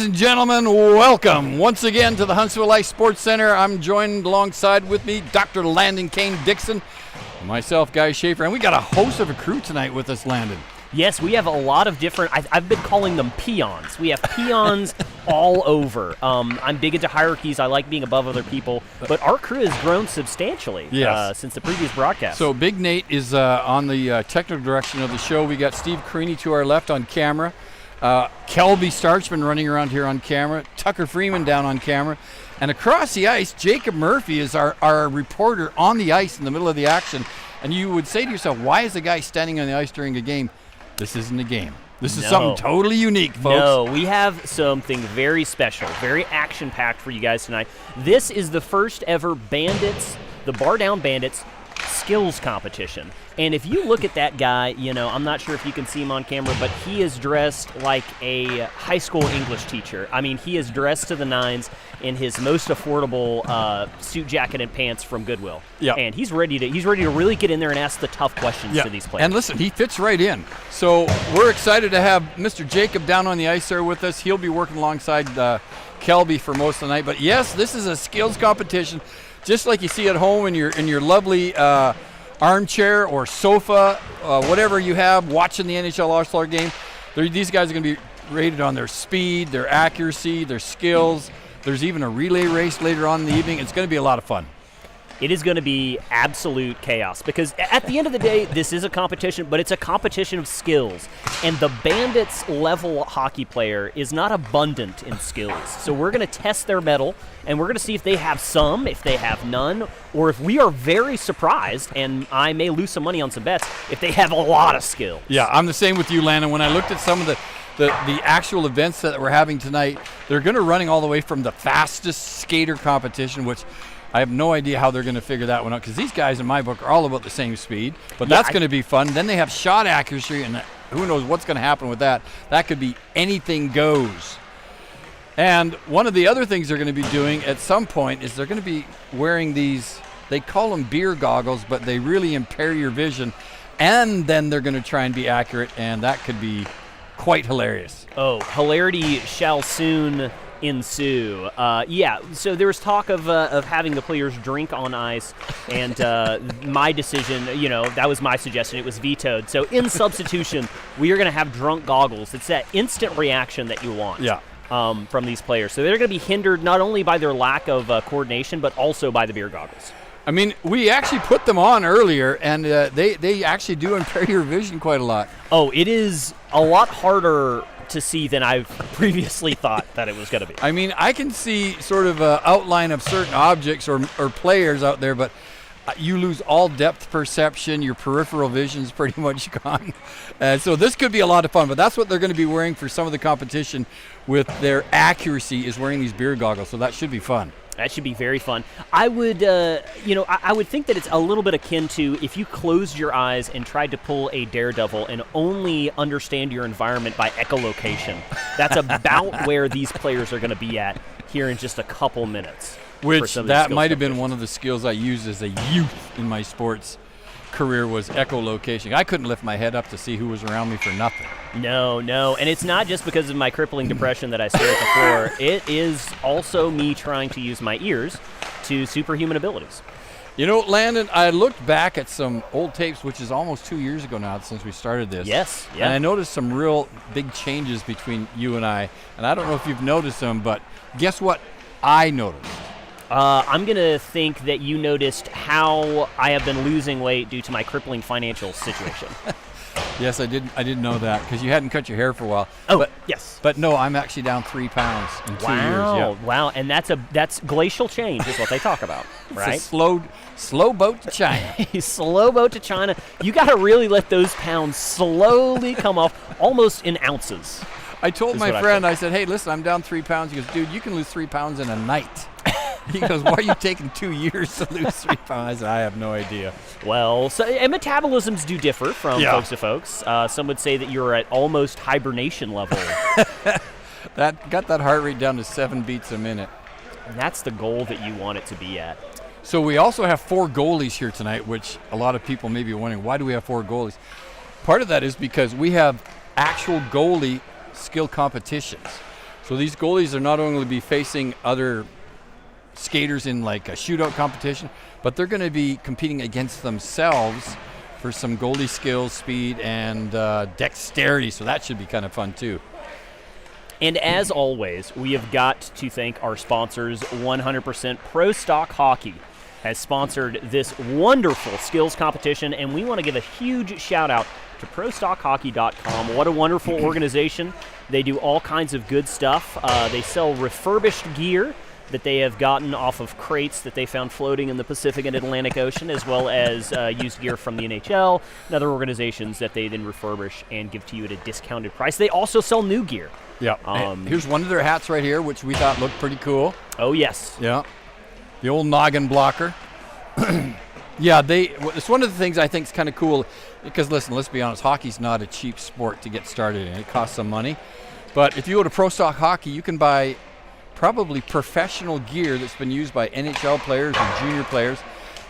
Ladies and gentlemen, welcome once again to the Huntsville Ice Sports Center. I'm joined alongside with me, Dr. Landon Kane Dixon, and myself, Guy Schaefer, and we got a host of a crew tonight with us, Landon. Yes, we have a lot of different, I've been calling them peons. We have peons all over. I'm big into hierarchies. I like being above other people. But our crew has grown substantially since the previous broadcast. So Big Nate is on the technical direction of the show. We got Steve Carini to our left on camera. Kelby Starchman running around here on camera. Tucker Freeman down on camera. And across the ice, Jacob Murphy is our reporter on the ice in the middle of the action. And you would say to yourself, why is a guy standing on the ice during a game? This isn't a game. This is something totally unique, folks. No, we have something very special, very action-packed for you guys tonight. This is the first ever Bandits, the Bar Down Bandits, skills competition. And if you look at that guy, you know, I'm not sure if you can see him on camera, but he is dressed like a high school English teacher. I mean, he is dressed to the nines in his most affordable suit jacket and pants from Goodwill. Yeah. And he's ready to really get in there and ask the tough questions to these players. And listen, he fits right in. So we're excited to have Mr. Jacob down on the ice there with us. He'll be working alongside Kelby for most of the night. But yes, this is a skills competition, just like you see at home in your lovely armchair or sofa, whatever you have, watching the NHL All-Star game. These guys are going to be rated on their speed, their accuracy, their skills. There's even a relay race later on in the evening. It's going to be a lot of fun. It is going to be absolute chaos because at the end of the day, this is a competition, but it's a competition of skills. And the Bandits level hockey player is not abundant in skills. So we're going to test their mettle, and we're going to see if they have some, if they have none, or if we are very surprised, and I may lose some money on some bets, if they have a lot of skills. Yeah, I'm the same with you, Landon. When I looked at some of the actual events that we're having tonight, they're going to running all the way from the fastest skater competition, which I have no idea how they're going to figure that one out because these guys in my book are all about the same speed, but that's going to be fun. Then they have shot accuracy, and who knows what's going to happen with that. That could be anything goes. And one of the other things they're going to be doing at some point is they're going to be wearing these, they call them beer goggles, but they really impair your vision, and then they're going to try and be accurate, and that could be quite hilarious. Oh, hilarity shall soon ensue. So there was talk of having the players drink on ice, and my decision, that was my suggestion. It was vetoed. So in substitution, we are going to have drunk goggles. It's that instant reaction that you want from these players. So they're going to be hindered not only by their lack of coordination, but also by the beer goggles. I mean, we actually put them on earlier, and they actually do impair your vision quite a lot. Oh, it is a lot harder to see than I've previously thought that it was going to be. I mean, I can see sort of an outline of certain objects or players out there, but you lose all depth perception. Your peripheral vision's pretty much gone. So this could be a lot of fun, but that's what they're going to be wearing for some of the competition with their accuracy is wearing these beer goggles, so that should be fun. That should be very fun. I would, I would think that it's a little bit akin to if you closed your eyes and tried to pull a Daredevil and only understand your environment by echolocation. That's about where these players are going to be at here in just a couple minutes. Which that might have been one of the skills I used as a youth in my sports career was echolocation. I couldn't lift my head up to see who was around me for nothing. No, and it's not just because of my crippling depression that I stare at the floor. It is also me trying to use my ears to superhuman abilities. You know, Landon, I looked back at some old tapes, which is almost 2 years ago now since we started this. Yes, yeah. And I noticed some real big changes between you and I. And I don't know if you've noticed them, but guess what I noticed? I'm going to think that you noticed how I have been losing weight due to my crippling financial situation. Yes, I did know that because you hadn't cut your hair for a while. Oh, yes. But no, I'm actually down 3 pounds in 2 years. Yeah. Wow, and that's glacial change is what they talk about, right? It's a slow boat to China. Slow boat to China. You got to really let those pounds slowly come off, almost in ounces. I told my friend, I said, hey, listen, I'm down 3 pounds. He goes, dude, you can lose 3 pounds in a night. He goes, why are you taking 2 years to lose 3 pounds? I said, I have no idea. Well, and metabolisms do differ from folks to folks. Some would say that you're at almost hibernation level. That got that heart rate down to 7 beats a minute. And that's the goal that you want it to be at. So we also have 4 goalies here tonight, which a lot of people may be wondering, why do we have 4 goalies? Part of that is because we have actual goalie skill competitions. So these goalies are not only be facing other skaters in like a shootout competition, but they're going to be competing against themselves for some goalie skills, speed, and dexterity. So that should be kind of fun too. And as always, we have got to thank our sponsors 100%. ProStockHockey has sponsored this wonderful skills competition, and we want to give a huge shout out to ProStockHockey.com. What a wonderful organization. They do all kinds of good stuff. They sell refurbished gear that they have gotten off of crates that they found floating in the Pacific and Atlantic Ocean, as well as used gear from the NHL and other organizations that they then refurbish and give to you at a discounted price. They also sell new gear. Yeah. Here's one of their hats right here, which we thought looked pretty cool. Oh, yes. Yeah. The old noggin blocker. Yeah, it's one of the things I think is kind of cool because, listen, let's be honest, hockey's not a cheap sport to get started in. It costs some money. But if you go to Pro Stock Hockey, you can buy probably professional gear that's been used by NHL players and junior players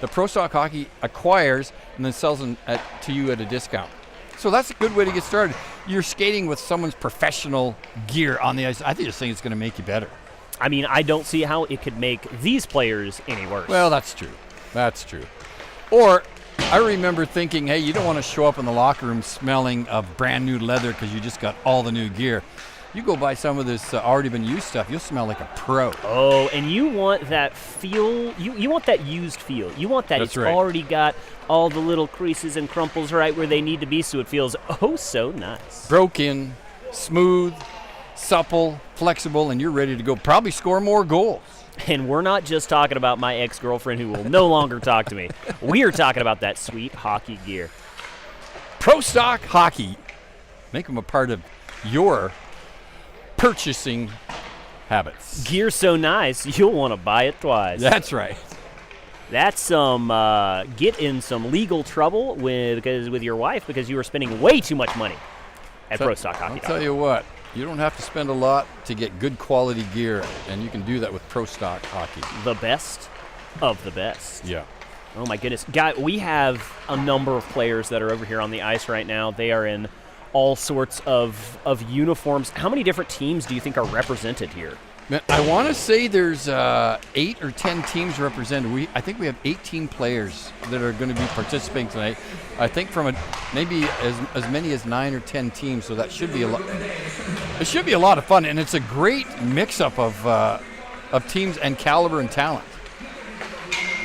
that Pro Stock Hockey acquires and then sells them to you at a discount. So that's a good way to get started. You're skating with someone's professional gear on the ice. I think this thing is going to make you better. I mean, I don't see how it could make these players any worse. Well, that's true. That's true. Or I remember thinking, hey, you don't want to show up in the locker room smelling of brand new leather because you just got all the new gear. You go buy some of this already been used stuff, you'll smell like a pro. Oh, and you want that feel, you want that used feel. You want that That's it's right. already got all the little creases and crumples right where they need to be so it feels oh so nice. Broke in, smooth, supple, flexible, and you're ready to go. Probably score more goals. And we're not just talking about my ex-girlfriend who will no longer talk to me. We are talking about that sweet hockey gear. Pro Stock Hockey. Make them a part of your purchasing habits. Gear so nice, you'll want to buy it twice. That's right. That's some get in some legal trouble with your wife because you were spending way too much money at ProStockHockey. I'll tell you what, you don't have to spend a lot to get good quality gear, and you can do that with Pro Stock Hockey. The best of the best. Yeah. Oh my goodness. Guy, we have a number of players that are over here on the ice right now. They are in all sorts of uniforms. How many different teams do you think are represented here? Man, I want to say there's 8 or 10 teams represented. I think we have 18 players that are going to be participating tonight. I think from maybe as many as 9 or 10 teams, so that should be a lot. It should be a lot of fun, and it's a great mix-up of teams and caliber and talent.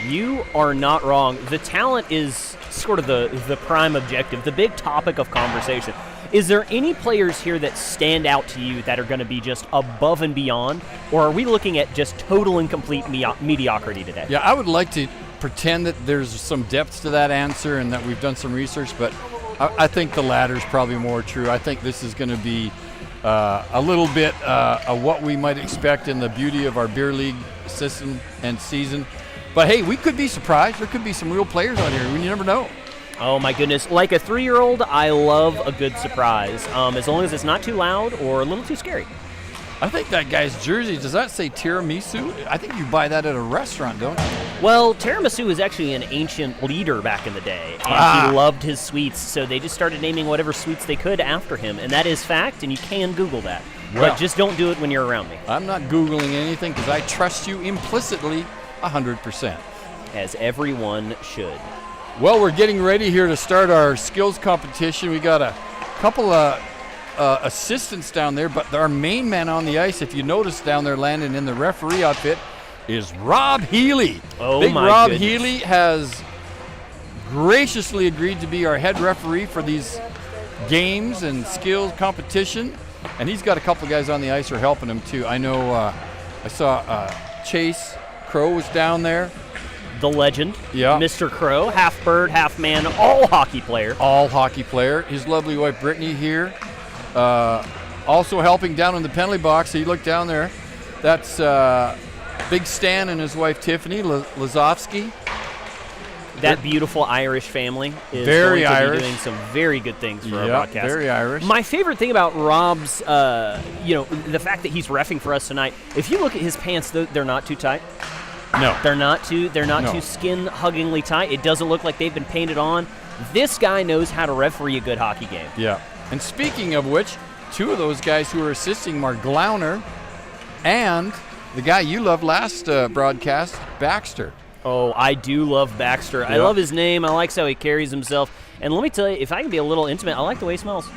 You are not wrong. The talent is sort of the prime objective, the big topic of conversation. Is there any players here that stand out to you that are going to be just above and beyond, or are we looking at just total and complete mediocrity today? Yeah, I would like to pretend that there's some depth to that answer and that we've done some research, but I think the latter is probably more true. I think this is going to be a little bit of what we might expect in the beauty of our beer league system and season. But hey, we could be surprised. There could be some real players out here. You never know. Oh my goodness. Like a 3-year-old, I love a good surprise, as long as it's not too loud or a little too scary. I think that guy's jersey, does that say tiramisu? I think you buy that at a restaurant, don't you? Well, tiramisu is actually an ancient leader back in the day, and he loved his sweets, so they just started naming whatever sweets they could after him, and that is fact, and you can Google that. Well, but just don't do it when you're around me. I'm not Googling anything because I trust you implicitly 100%. As everyone should. Well, we're getting ready here to start our skills competition. We got a couple of assistants down there, but our main man on the ice, if you notice down there landing in the referee outfit, is Rob Healy. Oh, Big my Rob goodness. Healy has graciously agreed to be our head referee for these games and skills competition, and he's got a couple of guys on the ice who are helping him too. I know I saw Chase Crow was down there. The legend, Yeah. Mr. Crow, half bird, half man, all hockey player. All hockey player. His lovely wife Brittany here. Also helping down in the penalty box. So you look down there. That's Big Stan and his wife Tiffany Lazowski. That beautiful Irish family is Very going to Irish. be doing some very good things for our broadcast. Very Irish. My favorite thing about Rob's, the fact that he's reffing for us tonight. If you look at his pants, they're not too tight. No. They're not too No. skin-huggingly tight. It doesn't look like they've been painted on. This guy knows how to referee a good hockey game. Yeah. And speaking of which, two of those guys who are assisting him are Glauner and the guy you loved last broadcast, Baxter. Oh, I do love Baxter. I love his name. I like how he carries himself. And let me tell you, if I can be a little intimate, I like the way he smells.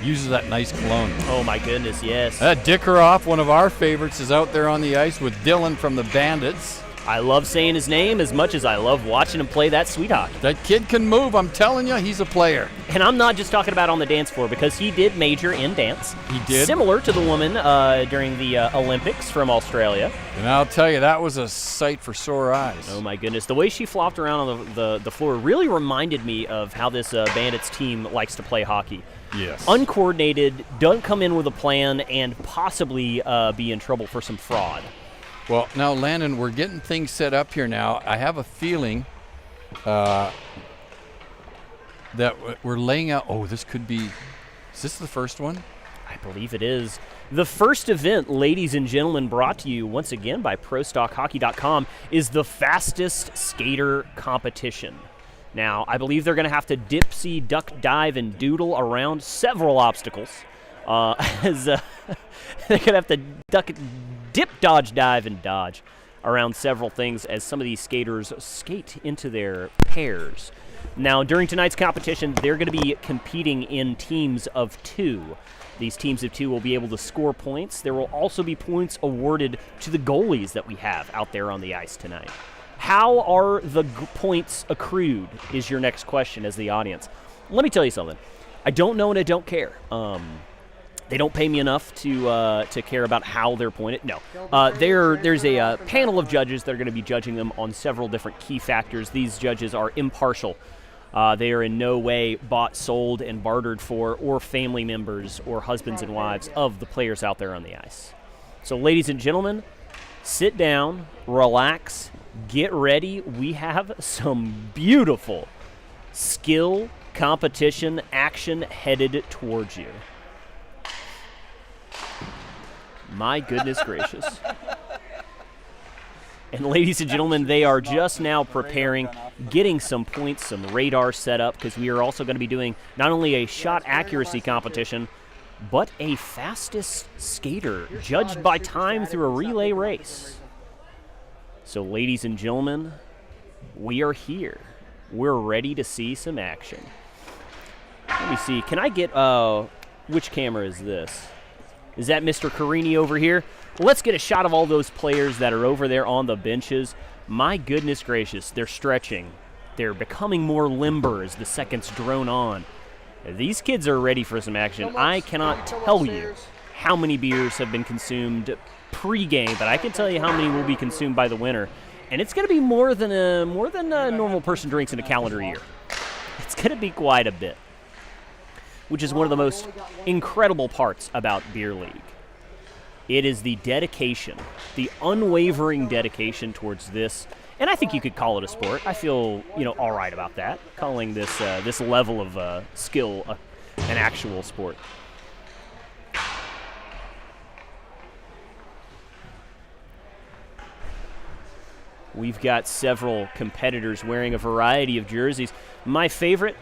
Uses that nice cologne. Oh, my goodness, yes. Dickeroff, one of our favorites, is out there on the ice with Dylan from the Bandits. I love saying his name as much as I love watching him play that sweet hockey. That kid can move. I'm telling you, he's a player. And I'm not just talking about on the dance floor, because he did major in dance. He did. Similar to the woman during the Olympics from Australia. And I'll tell you, that was a sight for sore eyes. Oh, my goodness. The way she flopped around on the floor really reminded me of how this Bandits team likes to play hockey. Yes. Uncoordinated, don't come in with a plan, and possibly be in trouble for some fraud. Well, now, Landon, we're getting things set up here now. I have a feeling that we're laying out. Oh, this could be. Is this the first one? I believe it is. The first event, ladies and gentlemen, brought to you once again by ProStockHockey.com, is the fastest skater competition. Now, I believe they're going to have to dipsy, duck, dive, and doodle around several obstacles. They're going to have to dip, dodge, dive, and dodge around several things as some of these skaters skate into their pairs. Now, during tonight's competition, they're going to be competing in teams of 2. These teams of 2 will be able to score points. There will also be points awarded to the goalies that we have out there on the ice tonight. How are the points accrued is your next question as the audience. Let me tell you something. I don't know and I don't care. They don't pay me enough to care about how they're pointed. No. There's a panel of judges that are going to be judging them on several different key factors. These judges are impartial. They are in no way bought, sold, and bartered for, or family members or husbands and wives of the players out there on the ice. So, ladies and gentlemen, sit down, relax, get ready. We have some beautiful skill competition action headed towards you. My goodness gracious. And ladies and gentlemen, they are just now preparing, getting some points, some radar set up, because we are also going to be doing not only a shot accuracy competition, but a fastest skater judged by time through a relay race. So ladies and gentlemen, we are here. We're ready to see some action. Let me see. Can I get, which camera is this? Is that Mr. Carini over here? Well, let's get a shot of all those players that are over there on the benches. My goodness gracious, they're stretching. They're becoming more limber as the seconds drone on. These kids are ready for some action. I cannot tell you how many beers have been consumed pre-game, but I can tell you how many will be consumed by the winner. And it's going to be more than a normal person drinks in a calendar year. It's going to be quite a bit, which is one of the most incredible parts about Beer League. It is the dedication, the unwavering dedication towards this, and I think you could call it a sport. I feel, all right about that, calling this this level of skill an actual sport. We've got several competitors wearing a variety of jerseys. My favorite,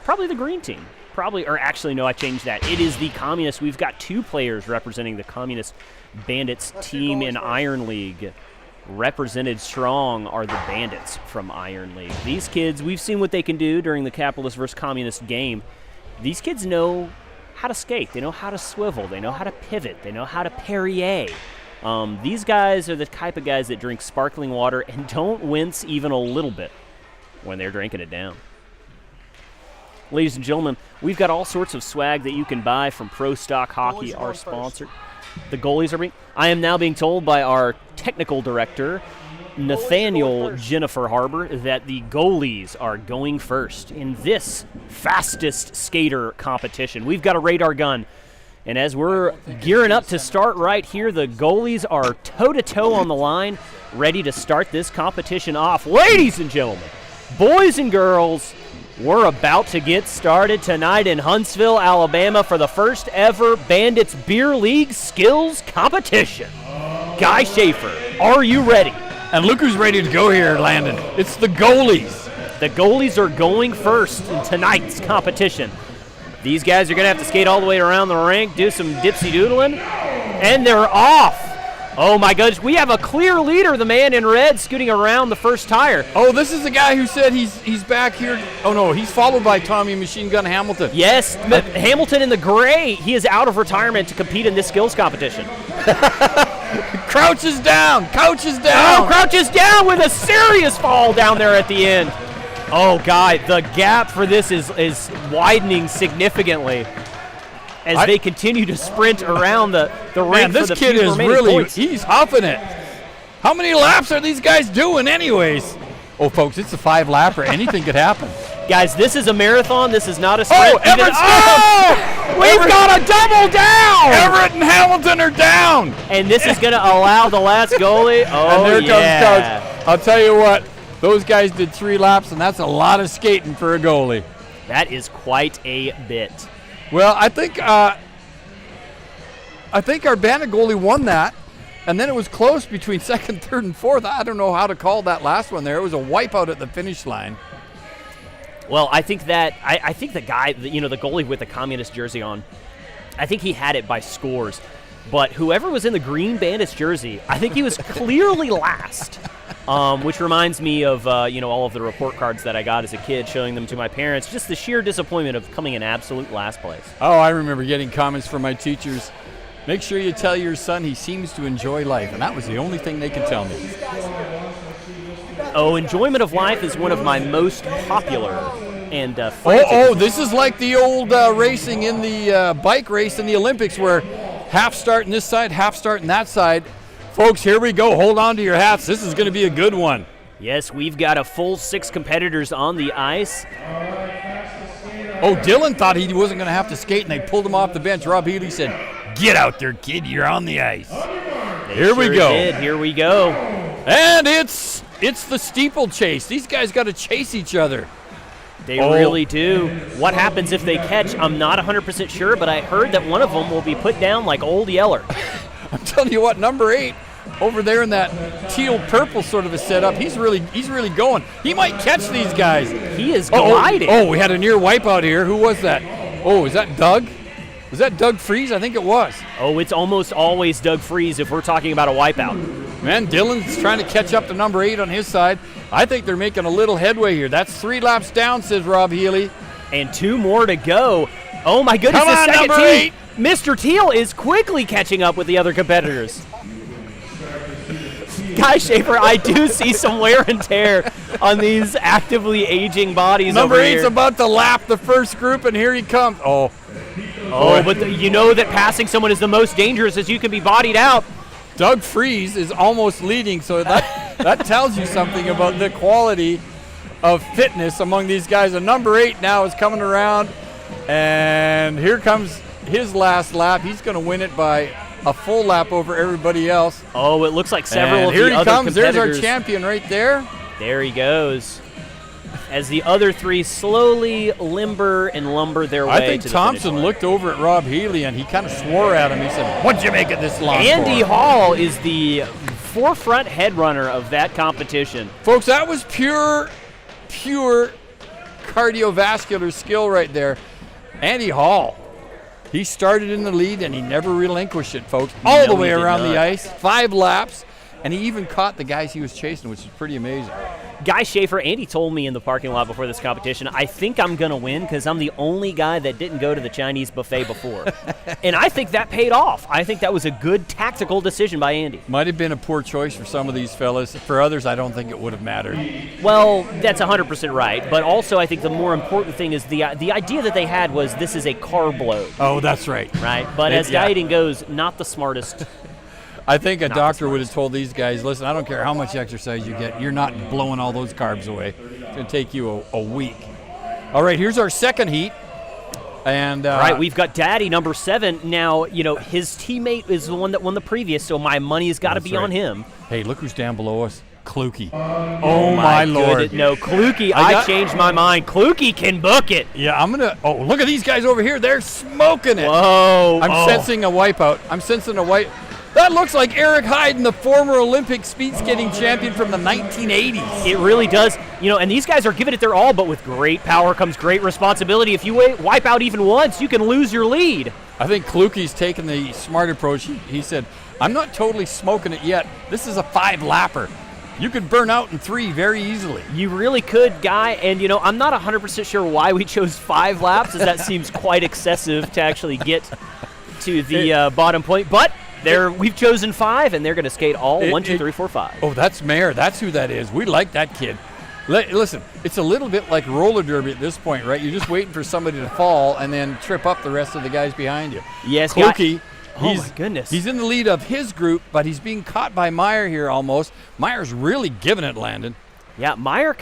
probably the green team. I changed that. It is the Communists. We've got 2 players representing the Communist Bandits team in Iron League. Represented strong are the Bandits from Iron League. These kids, we've seen what they can do during the Capitalist versus Communist game. These kids know how to skate. They know how to swivel. They know how to pivot. They know how to parrier. These guys are the type of guys that drink sparkling water and don't wince even a little bit when they're drinking it down. Ladies and gentlemen, we've got all sorts of swag that you can buy from Pro Stock Hockey, our sponsor. The goalies are I am now being told by our technical director, Nathaniel Jennifer Harbor, that the goalies are going first in this fastest skater competition. We've got a radar gun, and as we're gearing up to start right here, the goalies are toe-to-toe on the line, ready to start this competition off. Ladies and gentlemen, boys and girls, we're about to get started tonight in Huntsville, Alabama for the first ever Bandits Beer League Skills Competition. Guy Schaefer, are you ready? And look who's ready to go here, Landon. It's the goalies. The goalies are going first in tonight's competition. These guys are going to have to skate all the way around the rink, do some dipsy-doodling, and they're off. Oh, my goodness. We have a clear leader, the man in red, scooting around the first tire. Oh, this is the guy who said he's back here. Oh, no, he's followed by Tommy Machine Gun Hamilton. Yes, Hamilton in the gray. He is out of retirement to compete in this skills competition. Crouch is down. Couch is down. Oh, Crouch is down with a serious fall down there at the end. Oh, Guy, the gap for this is widening significantly as they continue to sprint around the rink. Man, this for the kid few is remaining really, points. he's huffing it. How many laps are these guys doing anyways? Oh, folks, it's a 5-lapper. Anything could happen. Guys, this is a marathon. This is not a sprint. Oh, Everett's down! We've got a double down! Everett and Hamilton are down! And this is going to allow the last goalie. Oh, and there yeah. comes Coach. I'll tell you what, those guys did 3 laps, and that's a lot of skating for a goalie. That is quite a bit. Well, I think our Bandit goalie won that, and then it was close between second, third, and fourth. I don't know how to call that last one there. It was a wipeout at the finish line. Well, I think that I think the guy, the goalie with the communist jersey on, I think he had it by scores. But whoever was in the green Bandits jersey, I think he was clearly last. Which reminds me of all of the report cards that I got as a kid, showing them to my parents. Just the sheer disappointment of coming in absolute last place. Oh, I remember getting comments from my teachers. Make sure you tell your son he seems to enjoy life, and that was the only thing they could tell me. Oh, enjoyment of life is one of my most popular and this is like the old racing in the bike race in the Olympics where half start on this side, half start on that side. Folks, here we go. Hold on to your hats. This is going to be a good one. Yes, we've got a full 6 competitors on the ice. Oh, Dylan thought he wasn't going to have to skate, and they pulled him off the bench. Rob Healy said, "Get out there, kid. You're on the ice." Here we go. Here we go. And it's the steeplechase. These guys got to chase each other. They really do. What happens if they catch? I'm not 100% sure, but I heard that one of them will be put down like Old Yeller. I'm telling you what, number 8 over there in that teal-purple sort of a setup, he's really going. He might catch these guys. He is gliding. Oh, we had a near wipeout here. Who was that? Oh, is that Doug? Was that Doug Freeze? I think it was. Oh, it's almost always Doug Freeze if we're talking about a wipeout. Man, Dylan's trying to catch up to number 8 on his side. I think they're making a little headway here. That's 3 laps down, says Rob Healy. And 2 more to go. Oh, my goodness. Come on, the second number 8. Mr. Teal is quickly catching up with the other competitors. Guy Schaefer, I do see some wear and tear on these actively aging bodies Number over 8's here. about to lap the first group, and here he comes. Oh, but you know that passing someone is the most dangerous as you can be bodied out. Doug Freeze is almost leading, so that tells you something about the quality of fitness among these guys. And number 8 now is coming around, and here comes his last lap. He's going to win it by a full lap over everybody else. Oh, it looks like several and of here the he other comes. competitors. There's our champion right there. There he goes. As the other 3 slowly limber and lumber their way I think to the Thompson finish line. looked over at Rob Healy, and he kind of swore at him. He said, "What'd you make it this long Andy for?" Hall is the forefront head runner of that competition. Folks, that was pure cardiovascular skill right there. Andy Hall. He started in the lead, and he never relinquished it, folks. All the way around the ice, 5 laps, and he even caught the guys he was chasing, which is pretty amazing. Guy Schaefer, Andy told me in the parking lot before this competition, I think I'm going to win because I'm the only guy that didn't go to the Chinese buffet before. And I think that paid off. I think that was a good tactical decision by Andy. Might have been a poor choice for some of these fellas. For others, I don't think it would have mattered. Well, that's 100% right. But also I think the more important thing is the idea that they had was this is a carb load. Oh, that's right. Right? But as dieting goes, not the smartest. I think a doctor would have told these guys, listen, I don't care how much exercise you get. You're not blowing all those carbs away. It's going to take you a week. All right, here's our second heat. And right, we've got Daddy, number 7. Now, his teammate is the one that won the previous, so my money's got to be on him. Hey, look who's down below us. Kluke. Oh, my Lord. No, Kluke, I changed my mind. Kluke can book it. Yeah, I'm going to – oh, look at these guys over here. They're smoking it. Whoa. I'm sensing a wipeout. I'm sensing a wipe – That looks like Eric Hyden, the former Olympic speed skating champion from the 1980s. It really does. And these guys are giving it their all, but with great power comes great responsibility. If you wipe out even once, you can lose your lead. I think Klukie's taken the smart approach. He said, I'm not totally smoking it yet. This is a 5-lapper. You could burn out in 3 very easily. You really could, Guy. And, I'm not 100% sure why we chose 5 laps, as that seems quite excessive to actually get to the bottom point. But we've chosen 5, and they're going to skate all 1, 2, 3, 4, 5. Oh, that's Mayer. That's who that is. We like that kid. Listen, it's a little bit like roller derby at this point, right? You're just waiting for somebody to fall and then trip up the rest of the guys behind you. Yes, Klukie. Oh, my goodness. He's in the lead of his group, but he's being caught by Meyer here almost. Meyer's really giving it, Landon. Yeah, Meyer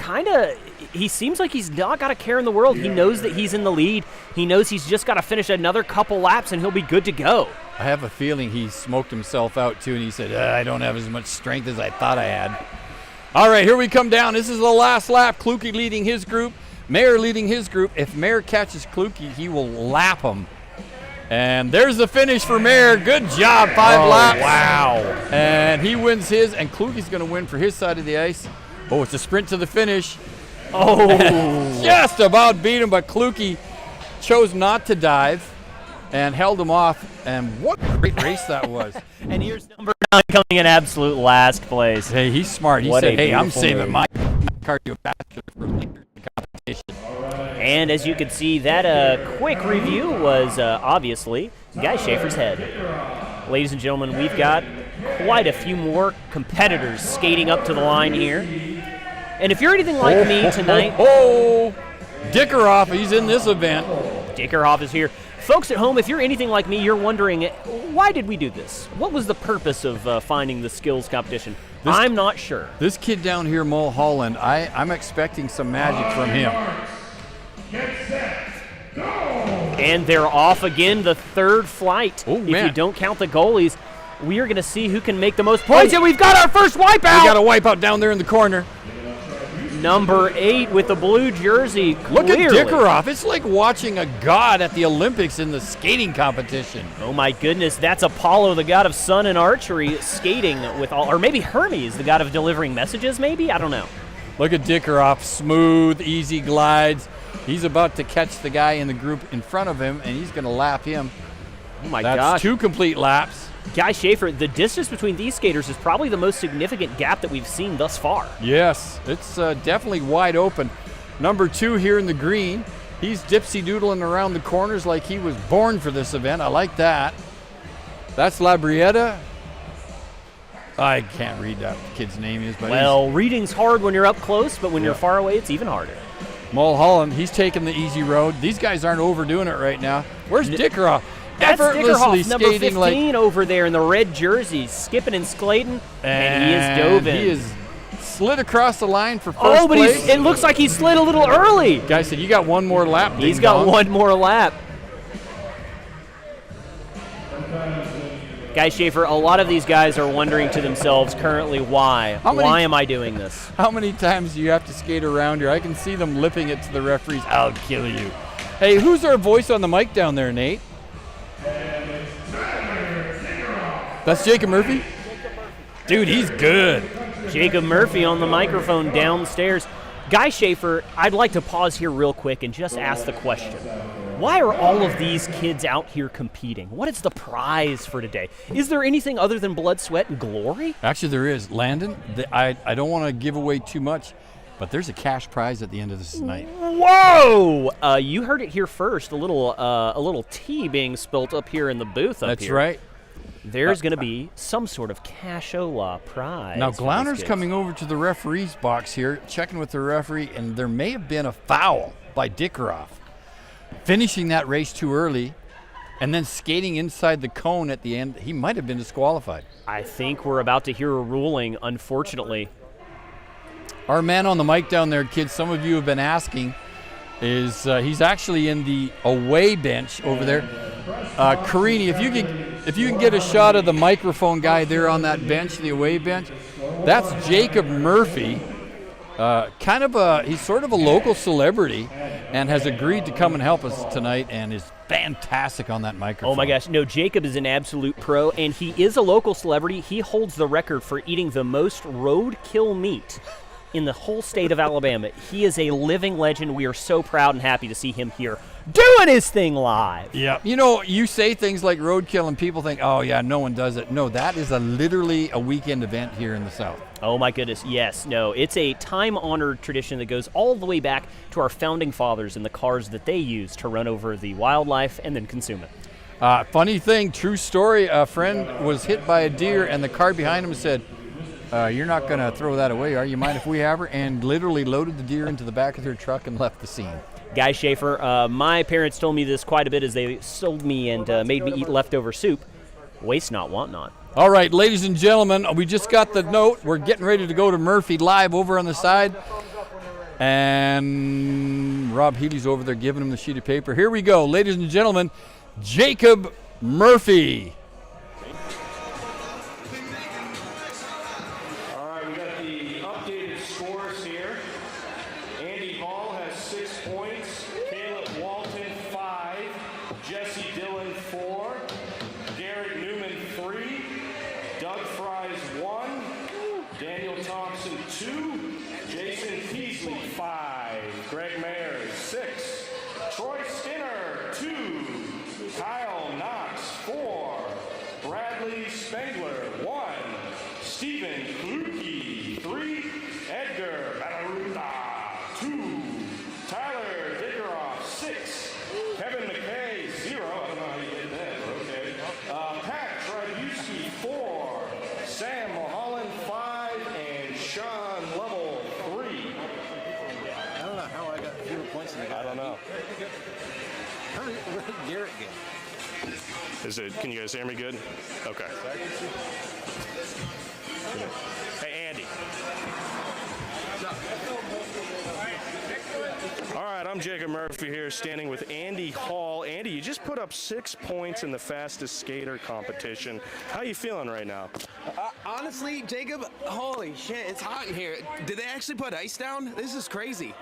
he seems like he's not got a care in the world. He knows that he's in the lead. He knows he's just got to finish another couple laps, and he'll be good to go. I have a feeling he smoked himself out, too, and he said, I don't have as much strength as I thought I had. All right, here we come down. This is the last lap. Klukie leading his group. Mayer leading his group. If Mayer catches Klukie, he will lap him. And there's the finish for Mayer. Good job, 5 laps. Wow. And he wins his, and Klukie's going to win for his side of the ice. Oh, it's a sprint to the finish. Oh. Just about beat him, but Klukie chose not to dive and held him off. And what a great race that was. And here's number 9 coming in absolute last place. Hey, he's smart. He said, hey, I'm saving my cardiovascular for later in the competition. And as you can see, that quick review was obviously Guy Schaefer's head. Ladies and gentlemen, we've got quite a few more competitors skating up to the line here. And if you're anything like me tonight... Dickerhoff, he's in this event. Dickerhoff is here. Folks at home, if you're anything like me, you're wondering, why did we do this? What was the purpose of finding the skills competition? I'm not sure. This kid down here, Mulholland, I'm expecting some magic from him. And they're off again, the third flight. Oh, if man. you don't count the goalies, we are going to see who can make the most points. And we've got our first wipeout. We got a wipeout down there in the corner. Number 8 with the blue jersey. Look at Dickerhoff. It's like watching a god at the Olympics in the skating competition. Oh my goodness, that's Apollo, the god of sun and archery, skating with all, or maybe Hermes, the god of delivering messages, maybe? I don't know. Look at Dickerhoff, smooth, easy glides. He's about to catch the guy in the group in front of him, and he's going to lap him. Oh my gosh. gosh. 2 complete laps. Guy Schaefer, the distance between these skaters is probably the most significant gap that we've seen thus far. Yes, it's definitely wide open. Number 2 here in the green. He's dipsy-doodling around the corners like he was born for this event. I like that. That's Labrietta. I can't read that kid's name is, but well, reading's hard when you're up close, but when you're far away, it's even harder. Mulholland, he's taking the easy road. These guys aren't overdoing it right now. Where's Dickerhoff? That's Effortlessly Dickerhoff, number 15 like, over there in the red jersey, skipping and sklading, and he is dove in. He is slid across the line for first place. Oh, but it looks like he slid a little early. Guy said, you got one more lap. He's got one more lap. Guy Schaefer, a lot of these guys are wondering to themselves currently why. Why am I doing this? How many times do you have to skate around here? I can see them lipping it to the referees. I'll kill you. Hey, who's our voice on the mic down there, Nate? That's Jacob Murphy? Dude, he's good. Jacob Murphy on the microphone downstairs. Guy Schaefer, I'd like to pause here real quick and just ask the question. Why are all of these kids out here competing? What is the prize for today? Is there anything other than blood, sweat, and glory? Actually, there is. Landon, I don't want to give away too much, but there's a cash prize at the end of this night. Whoa! You heard it here first. A little tea being spilt up here in the booth up here. That's right. There's going to be some sort of cashola prize. Now, Glauner's coming over to the referee's box here, checking with the referee, and there may have been a foul by Dickerhoff. Finishing that race too early and then skating inside the cone at the end, he might have been disqualified. I think we're about to hear a ruling, unfortunately. Our man on the mic down there, kids, some of you have been asking, is he's actually in the away bench over there. Carini, if you can get a shot of the microphone guy there on that bench, the away bench, that's Jacob Murphy. He's sort of a local celebrity and has agreed to come and help us tonight and is fantastic on that microphone. Oh my gosh, no, Jacob is an absolute pro, and he is a local celebrity. He holds the record for eating the most roadkill meat in the whole state of Alabama. He is a living legend. We are so proud and happy to see him here doing his thing live. Yeah. You know, you say things like roadkill and people think, oh yeah, no one does it. No, that is literally a weekend event here in the South. Oh my goodness, yes. No, it's a time-honored tradition that goes all the way back to our founding fathers and the cars that they used to run over the wildlife and then consume it. Funny thing, true story, a friend was hit by a deer and the car behind him said, you're not going to throw that away, are you? Mind if we have her? And literally loaded the deer into the back of their truck and left the scene. Guy Schaefer, my parents told me this quite a bit as they sold me and made me eat leftover soup. Waste not, want not. All right, ladies and gentlemen, we just got the note. We're getting ready to go to Murphy live over on the side. And Rob Healy's over there giving him the sheet of paper. Here we go, ladies and gentlemen, Jacob Murphy. All right, we got the updated scores here. Andy Hall has 6 points. Caleb Walton, 5. Jesse Dillon, 4. Garrett Newman, 3. Doug Fries, 1. Daniel Thompson, 2. Jason Peasley, 5. Greg Mayers, 6. Troy Skinner, 2. Kyle Knox, 4. Bradley Spengler, 1. Stephen Kluge, 3. Edgar Balaruta, 2. Tyler Diggeroff, 6. Kevin McKay, 0. I don't know how you did that, but okay. Pat Trybusky, 4. Sam Mulholland, 5. And Sean Lovell, 3. I don't know how I got fewer points than I got. I don't know. How did Garrett get? Can you guys hear me good? Okay. Hey, Andy. All right, I'm Jacob Murphy here, standing with Andy Hall. Andy, you just put up 6 points in the fastest skater competition. How you feeling right now? Honestly, Jacob, holy shit, it's hot in here. Did they actually put ice down? This is crazy.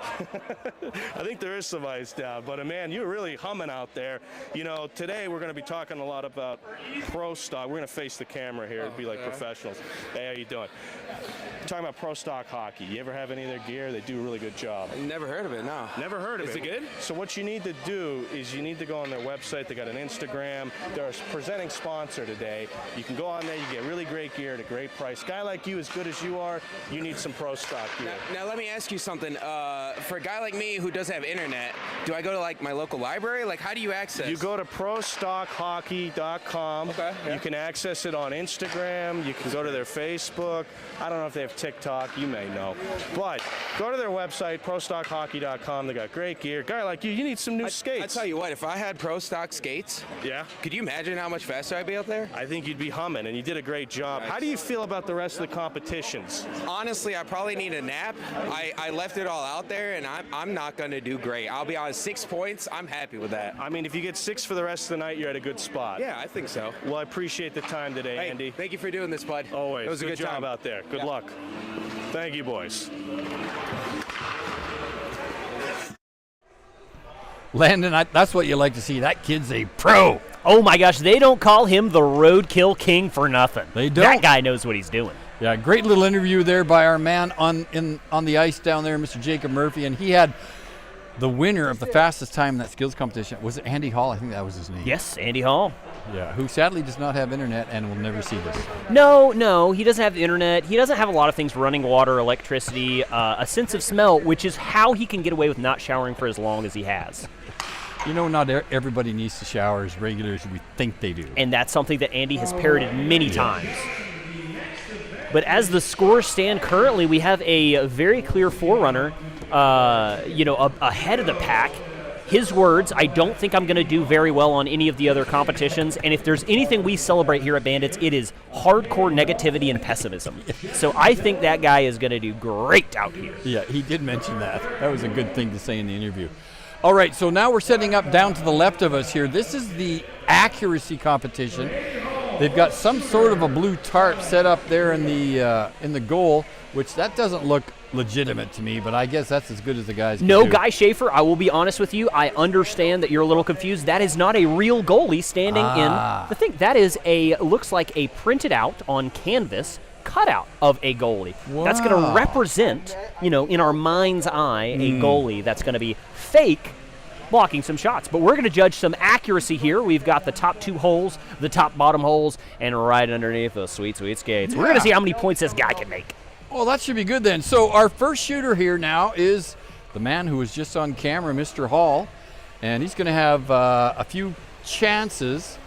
I think there is some ice down, but man, you're really humming out there. You know, today we're going to be talking a lot about Pro Stock. We're going to face the camera here and be like professionals. Hey, how you doing? We're talking about Pro Stock Hockey. You ever have any of their gear? They do a really good job. Never heard of it, no. Never heard of it. Is it good? So what you need to do is you need to go on their website. They got an Instagram. They're a presenting sponsor today. You can go on there. You get really great gear at a great price. Guy like you, as good as you are, you need some Pro Stock gear. Now let me ask you something. For a guy like me who does have internet, do I go to like my local library? Like, how do you access? You go to ProStockHockey.com. Okay, yeah. You can access it on Instagram. You can go to their Facebook. I don't know if they have TikTok. You may know. But go to their website, ProStockHockey.com. They got great gear. Guy like you need some new skates. I tell you what, if I had Pro Stock skates, Yeah? could you imagine how much faster I'd be out there? I think you'd be humming, and you did a great job. How do you feel about the rest of the competitions? Honestly, I probably need a nap. I left it all out there, and I'm not going to do great. I'll be honest, 6 points, I'm happy with that. I mean, if you get 6 for the rest of the night, you're at a good spot. Yeah, I think so. Well, I appreciate the time today, Hey, Andy. thank you for doing this, bud. Always. It was a good job time. out there. Good Yeah. luck. Thank you, boys. Landon, that's what you like to see. That kid's a pro. Oh my gosh, they don't call him the Roadkill King for nothing. They don't. That guy knows what he's doing. Yeah, great little interview there by our man on the ice down there, Mr. Jacob Murphy, and he had the winner of the fastest time in that skills competition. Was it Andy Hall? I think that was his name. Yes, Andy Hall. Yeah, who sadly does not have internet and will never see this. No, he doesn't have the internet. He doesn't have a lot of things, running water, electricity, a sense of smell, which is how he can get away with not showering for as long as he has. You know, not everybody needs to shower as regular as we think they do. And that's something that Andy has parroted many times. But as the scores stand currently, we have a very clear forerunner, ahead of the pack. His words, I don't think I'm going to do very well on any of the other competitions, and if there's anything we celebrate here at Bandits, it is hardcore negativity and pessimism. So I think that guy is going to do great out here. Yeah, he did mention that. That was a good thing to say in the interview. All right, so now we're setting up down to the left of us here. This is the accuracy competition. They've got some sort of a blue tarp set up there in the goal, which that doesn't look legitimate to me, but I guess that's as good as the guys can No, do. Guy Schaefer, I will be honest with you. I understand that you're a little confused. That is not a real goalie standing in the thing. That is looks like a printed out on canvas cutout of a goalie. Wow. That's going to represent, in our mind's eye, a goalie that's going to be fake blocking some shots. But we're going to judge some accuracy here. We've got the top 2 holes, the top bottom holes, and right underneath those sweet, sweet skates. We're going to see how many points this guy can make. Well, that should be good then. So our first shooter here now is the man who was just on camera, Mr. Hall, and he's going to have a few chances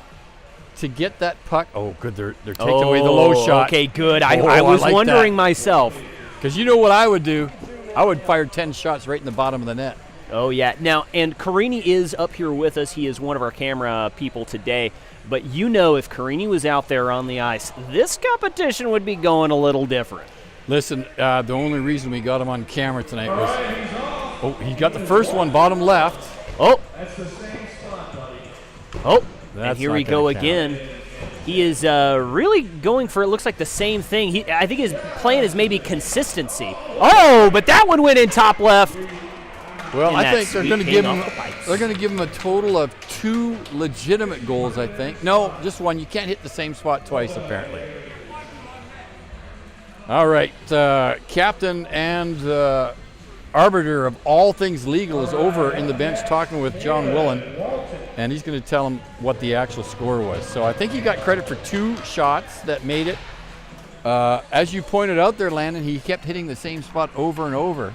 to get that puck. Oh, good. They're taking away the low shot. Okay, good. I was like wondering that. myself. Because you know what I would do? I would fire 10 shots right in the bottom of the net. Oh, yeah. Now, and Carini is up here with us. He is one of our camera people today. But if Carini was out there on the ice, this competition would be going a little different. Listen, the only reason we got him on camera tonight was, he got the first one, bottom left. Oh, and That's here not we gonna go count. again. He is really going for, it looks like the same thing. I think his plan is maybe consistency. Oh, but that one went in top left. Well, And I that think they're sweet going to came give him. off the pipes. They're going to give him a total of 2 legitimate goals. I think. No, just one. You can't hit the same spot twice, apparently. All right, captain and arbiter of all things legal is over in the bench talking with John Willen, and he's going to tell him what the actual score was. So I think he got credit for 2 shots that made it. As you pointed out there, Landon, he kept hitting the same spot over and over,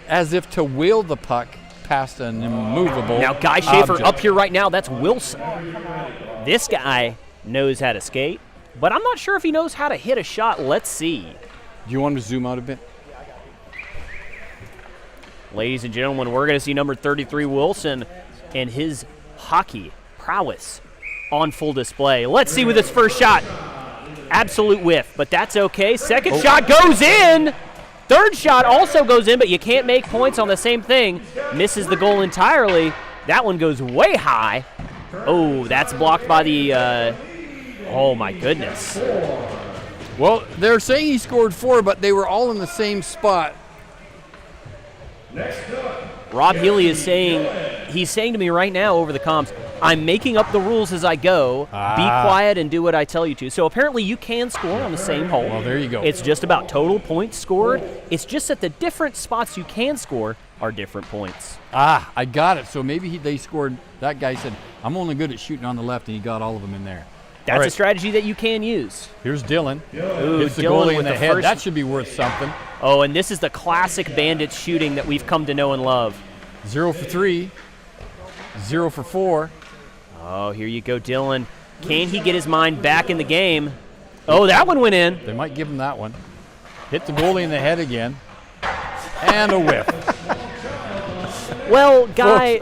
as if to wheel the puck past an immovable Now, Guy Schaefer object. up here right now, that's Wilson. This guy knows how to skate, but I'm not sure if he knows how to hit a shot. Let's see. Do you want him to zoom out a bit? Ladies and gentlemen, we're going to see number 33 Wilson and his hockey prowess on full display. Let's see with his first shot. Absolute whiff, but that's okay. Second shot goes in. Third shot also goes in, but you can't make points on the same thing. Misses the goal entirely. That one goes way high. Oh, that's blocked by the, oh my goodness. Well, they're saying he scored 4, but they were all in the same spot. Rob Healy is he's saying to me right now over the comms, I'm making up the rules as I go. Be quiet and do what I tell you to. So apparently you can score on the same hole. Well, there you go. It's just about total points scored. It's just that the different spots you can score are different points. I got it. So maybe they scored. That guy said, I'm only good at shooting on the left, and he got all of them in there. That's All right. a strategy that you can use. Here's Dylan. Ooh, Hits the Dylan goalie in with the the head. first- That should be worth something. Oh, and this is the classic Bandits shooting that we've come to know and love. 0 for 3. 0 for 4. Oh, here you go, Dylan. Can he get his mind back in the game? Oh, that one went in. They might give him that one. Hit the goalie in the head again. And a whiff. Well, Guy,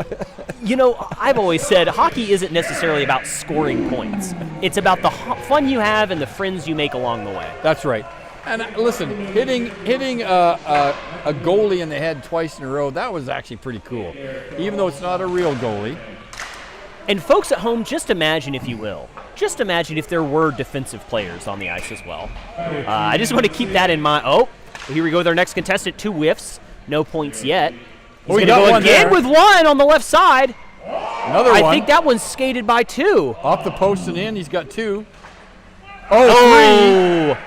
I've always said hockey isn't necessarily about scoring points. It's about the fun you have and the friends you make along the way. That's right. And listen, hitting a goalie in the head twice in a row, that was actually pretty cool. Even though it's not a real goalie. And folks at home, just imagine, if you will, just imagine if there were defensive players on the ice as well. I just want to keep that in mind. Oh, here we go with our next contestant, 2 whiffs. No points yet. He's he going to got go one again there. with one on the left side. Another one. I think that one's skated by 2. Off the post and in, he's got 2. Oh, 3.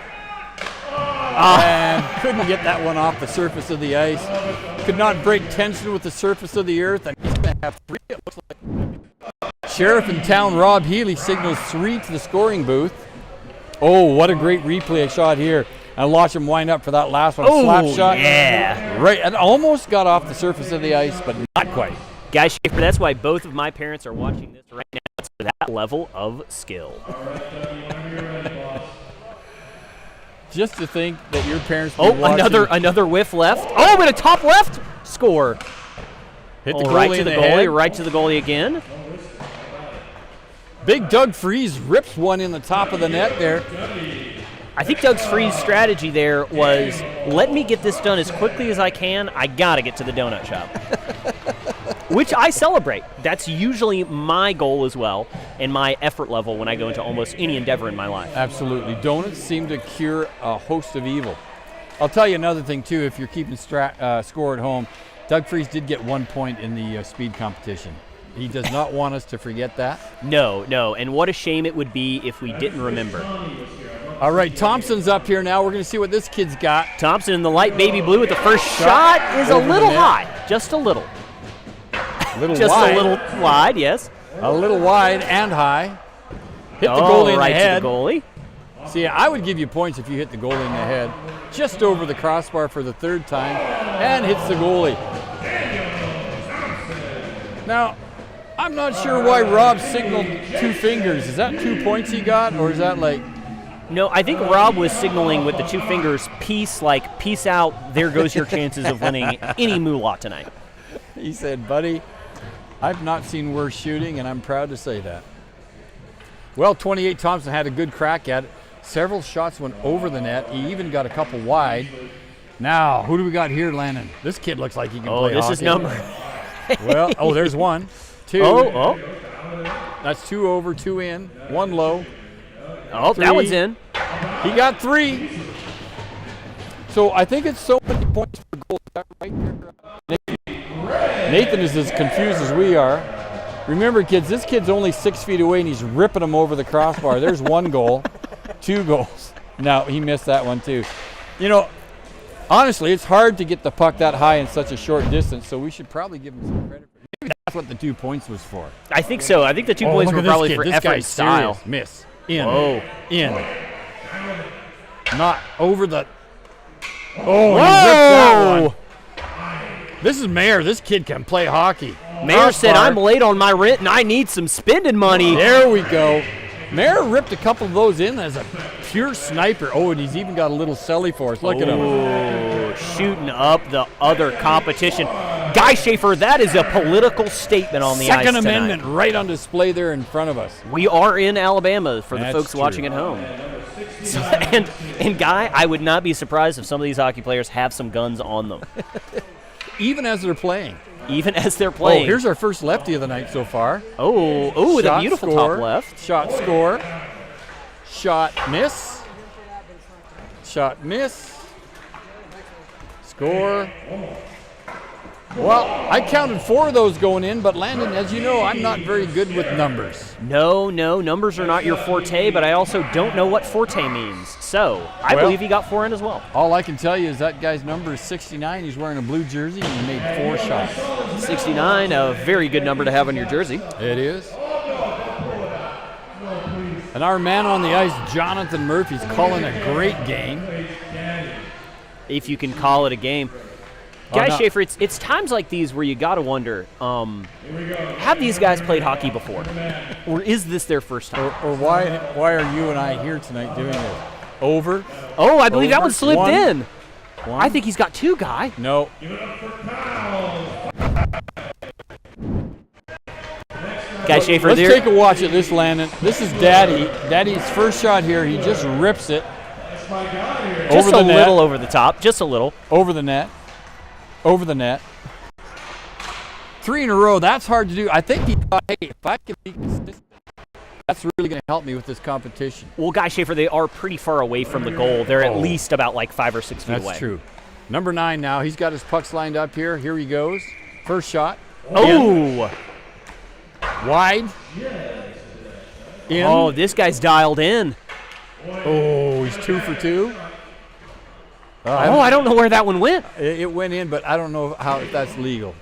And couldn't get that one off the surface of the ice. Could not break tension with the surface of the earth. And he's going to have 3, it looks like. Sheriff in town, Rob Healy, signals 3 to the scoring booth. Oh, what a great replay shot here. And watch him wind up for that last one. Slap shot. Yeah. Right, and almost got off the surface of the ice, but not quite. Guy Schaefer, that's why both of my parents are watching this right now. It's for that level of skill. Just to think that your parents would be watching. Another whiff left. Oh, but a top left score. Hit the Oh, goalie right to in the the goalie, head. right to the goalie again. Big Doug Freeze rips one in the top of the net there. I think Doug Free's strategy there was, let me get this done as quickly as I can. I got to get to the donut shop. which I celebrate. That's usually my goal as well and my effort level when I go into almost any endeavor in my life. Absolutely. Donuts seem to cure a host of evil. I'll tell you another thing, too, if you're keeping score at home. Doug Freese did get 1 point in the speed competition. He does not want us to forget that. No, and what a shame it would be if we didn't remember. All right, Thompson's up here now. We're going to see what this kid's got. Thompson in the light baby blue with the first shot is a over the little net. high. Just a little. Just a little wide, yes. A little wide and high. Hit the Oh, goalie in right the head. to the goalie. See, I would give you points if you hit the goalie in the head. Just over the crossbar for the third time and hits the goalie. Now, I'm not sure why Rob signaled 2 fingers. Is that 2 points he got, or is that like... No, I think Rob was signaling with the 2 fingers, peace, like, peace out, there goes your chances of winning any moolah tonight. He said, buddy, I've not seen worse shooting, and I'm proud to say that. Well, 28 Thompson had a good crack at it. Several shots went over the net. He even got a couple wide. Now, who do we got here, Landon? This kid looks like he can play this hockey. is number... Well, there's 1, 2. Oh. That's 2 over, 2 in, 1 low. Oh, 3. that one's in. He got 3. So I think it's so many points per goal. Is that right there? Nathan is as confused as we are. Remember, kids, this kid's only 6 feet away, and he's ripping him over the crossbar. There's 1 goal, 2 goals. No, he missed that one, too. You know, honestly, it's hard to get the puck that high in such a short distance, so we should probably give him some credit. Maybe that's what the 2 points was for. I think so. I think the 2 points were probably for this effort and guy's style. serious. Miss. In. Oh. In. Not over the... Oh, Whoa! he ripped that one. This is Mayer. This kid can play hockey. Mayer said, Crossbar. I'm late on my rent and I need some spending money. There we go. Mayer ripped a couple of those in as a pure sniper. Oh, and he's even got a little celly for us. Look at him. Oh, shooting up the other competition. Guy Schaefer, that is a political statement on the ice Second tonight. Amendment right on display there in front of us. We are in Alabama for the That's folks true. watching at home. So, and Guy, I would not be surprised if some of these hockey players have some guns on them, Even as they're playing. even as they're playing. Oh, here's our first lefty of the night so far. Oh, the Shot, beautiful score. top left. Shot, score. Shot, miss. Shot, miss. Score. Well, I counted 4 of those going in, but Landon, as you know, I'm not very good with numbers. No, numbers are not your forte, but I also don't know what forte means. So I Well- believe he got 4 in as well. All I can tell you is that guy's number is 69. He's wearing a blue jersey, and he made 4 shots. 69, a very good number to have on your jersey. It is. And our man on the ice, Jonathan Murphy's calling a great game. If you can call it a game. Guy no. Schaefer, it's times like these where you got to wonder, have these guys played hockey before? Or is this their first time? Or why are you and I here tonight doing this? Over? Oh, I believe that Over. one slipped One. in. One? I think he's got 2, Guy. No. Guy Schaefer Let's there. take a watch at this, Landon. This is Daddy. Daddy's first shot here. He just rips it. Just over the a net. little over the top. Just a little. Over the net. Over the net. 3 in a row. That's hard to do. I think he thought, hey, if I can be consistent, that's really going to help me with this competition. Well, Guy Schaefer, they are pretty far away from the goal. They're at least about like 5 or 6 feet away. That's true. Number 9 now. He's got his pucks lined up here. Here he goes. First shot. Oh! Wide. In. Oh, this guy's dialed in. Oh, he's 2 for 2. Oh, I don't know where that one went. It went in, but I don't know if that's legal.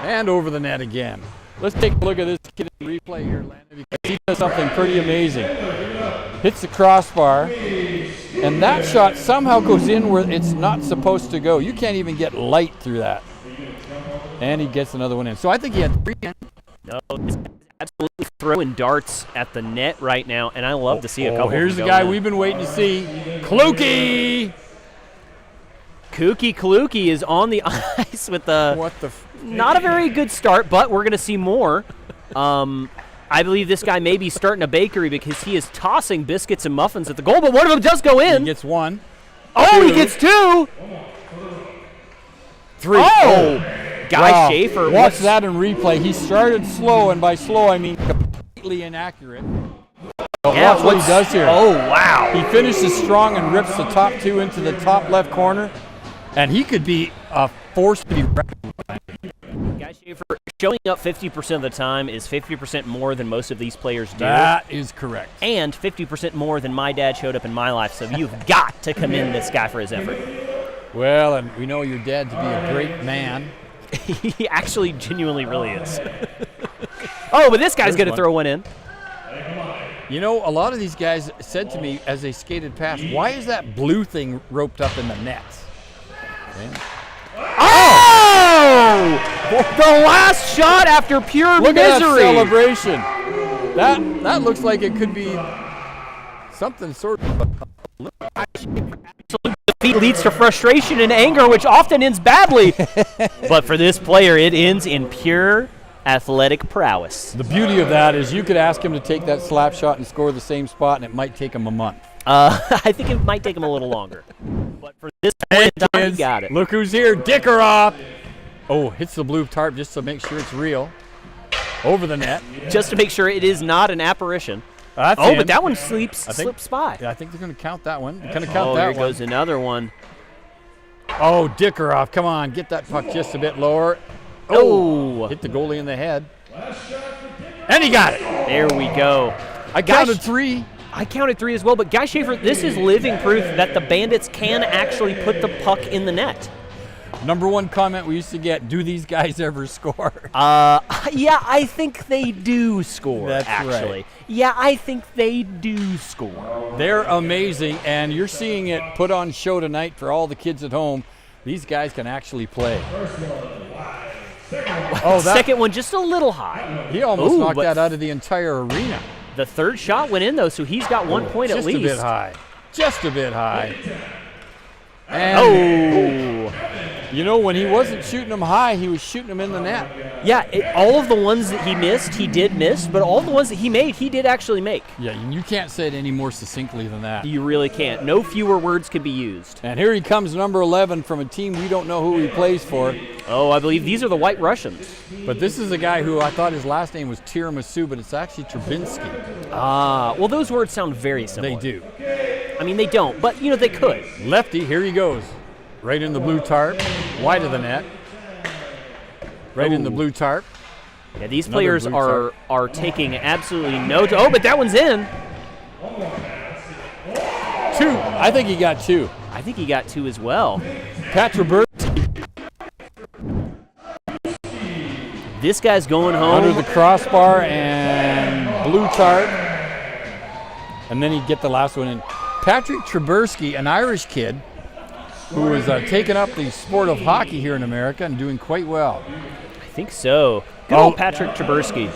And over the net again. Let's take a look at this kid in the replay here, Landon, because he does something pretty amazing. Hits the crossbar, and that shot somehow goes in where it's not supposed to go. You can't even get light through that. And he gets another one in. So I think he had 3 in. No, this guy's absolutely throwing darts at the net right now, and I love to see a couple of them Here's the go guy in. we've been waiting to see. Kluke! Kookie Kaluki is on the ice with What the not a very good start, but we're going to see more. I believe this guy may be starting a bakery because he is tossing biscuits and muffins at the goal, but one of them does go in. He gets 1. Oh, he 2. gets 2. 3. Oh! Guy Schaefer. Watch that in replay. He started slow, and by slow I mean completely inaccurate. But Yeah, watch what he does here. Oh, wow. He finishes strong and rips the top two into the top left corner, and he could be a force to be reckoned with. Guy Schaefer showing up 50% of the time is 50% more than most of these players do. That is correct. And 50% more than my dad showed up in my life. So you've got to commend this guy for his effort. Well, and we know your dad to be a great man. He actually genuinely really is. Oh, but this guy's going to throw one in. You know, a lot of these guys said to me as they skated past, why is that blue thing roped up in the nets? Man. Oh! The last shot after pure Look misery. at that celebration. That looks like it could be something sort of. Defeat leads to frustration and anger, which often ends badly. But for this player, it ends in pure athletic prowess. The beauty of that is you could ask him to take that slap shot and score the same spot, and it might take him a month. I think it might take him a little longer. But for this point in time, he got it. Look who's here, Dickeroff. Oh, hits the blue tarp just to make sure it's real. Over the net. Just to make sure it is not an apparition. That's Oh, in. but that one slips by. Yeah, I think they're going to count that one. They're going to count Oh, that here one. goes another one. Oh, Dickeroff, come on, get that puck just a bit lower. Oh. Hit the goalie in the head. And he got it. There we go. I counted three. I counted three as well, but Guy Schaefer, this is living proof that the Bandits can actually put the puck in the net. Number one comment we used to get, do these guys ever score? Yeah, I think they do score, That's actually. right. Yeah, I think they do score. They're amazing, and you're seeing it put on show tonight for all the kids at home. These guys can actually play. Oh, that, Second one just a little high. he almost Ooh, knocked but that out of the entire arena. The third shot went in, though, so he's got 1 point at Just least. a bit high. Just a bit high. And Oh. you know, when he wasn't shooting them high, he was shooting them in the net. Yeah, all of the ones that he missed, he did miss, but all the ones that he made, he did actually make. Yeah, and you can't say it any more succinctly than that. You really can't. No fewer words can be used. And here he comes, number 11, from a team we don't know who he plays for. Oh, I believe these are the White Russians. But this is a guy who I thought his last name was Tiramisu, but it's actually Trubinsky. Ah, well, those words sound very similar. They do. I mean, they don't, but, you know, they could. Lefty, here he goes. Right in the blue tarp, wide of the net. Right in the Ooh. blue tarp. Yeah, these Another players blue are taking absolutely no... Oh, but that one's in. Two. I think he got two. I think he got two as well. Patrick This guy's going home. under the crossbar and blue tarp. And then he'd get the last one in. Patrick Trabursky, an Irish kid who is taking up the sport of hockey here in America and doing quite well. I think so. Good old Patrick Trabursky.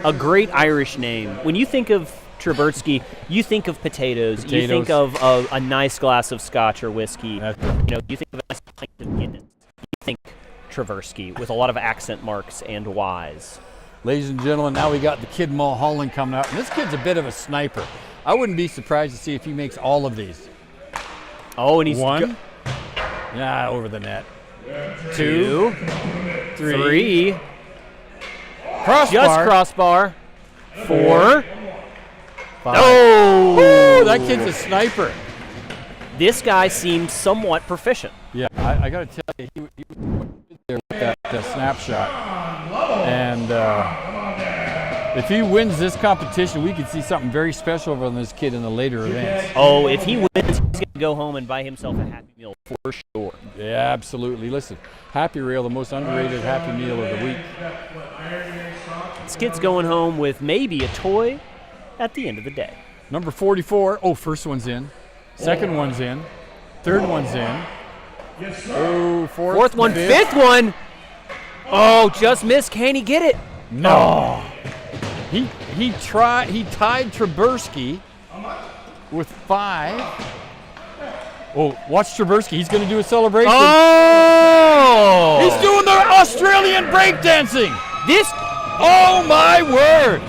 A great Irish name. When you think of Trabursky, you think of potatoes. You think of a nice glass of scotch or whiskey. You know, you think of a nice pint of Guinness. You think Trabursky with a lot of accent marks and Y's. Ladies and gentlemen, now we got the kid Mulholland coming out. And this kid's a bit of a sniper. I wouldn't be surprised to see if he makes all of these. Oh, and he's One. Yeah, over the net. two, three. Crossbar. Just crossbar. Four. Five. Oh! Woo, that kid's a sniper. This guy seems somewhat proficient. Yeah, I got to tell you, he was there with that snapshot. And if he wins this competition, we could see something very special from this kid in the later events. Oh, if he wins, he's going to go home and buy himself a Happy Meal for sure. Yeah, absolutely. Listen, Happy Rail, the most underrated Happy Meal of the week. This kid's going home with maybe a toy at the end of the day. Number 44. Oh, first one's in. Second one's in. Third one's in. Oh, Fourth one, fifth one. Oh, just missed. Can he get it? No. He tied Trabursky with 5. Oh, watch Trabursky. He's going to do a celebration. Oh! He's doing the Australian breakdancing. This. Oh, my word.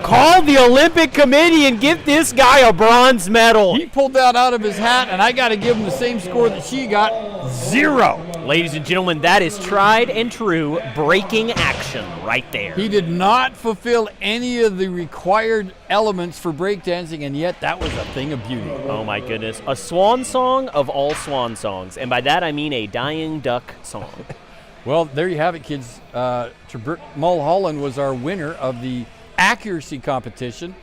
Call the Olympic Committee and get this guy a bronze medal. He pulled that out of his hat, and I got to give him the same score that she got, 0. Ladies and gentlemen, that is tried and true breaking action right there. He did not fulfill any of the required elements for breakdancing, and yet that was a thing of beauty. Oh my goodness. A swan song of all swan songs. And by that I mean a dying duck song. Well, there you have it, kids. Mulholland was our winner of the accuracy competition.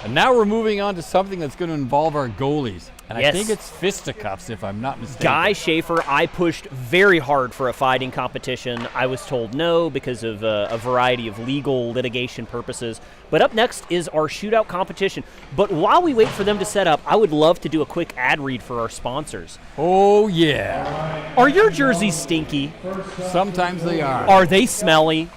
And now we're moving on to something that's going to involve our goalies. And Yes. I think it's fisticuffs, if I'm not mistaken. Guy Schaefer, I pushed very hard for a fighting competition. I was told no because of a variety of legal litigation purposes. But up next is our shootout competition. But while we wait for them to set up, I would love to do a quick ad read for our sponsors. Oh, yeah. Are your jerseys stinky? Sometimes they are. Are they smelly?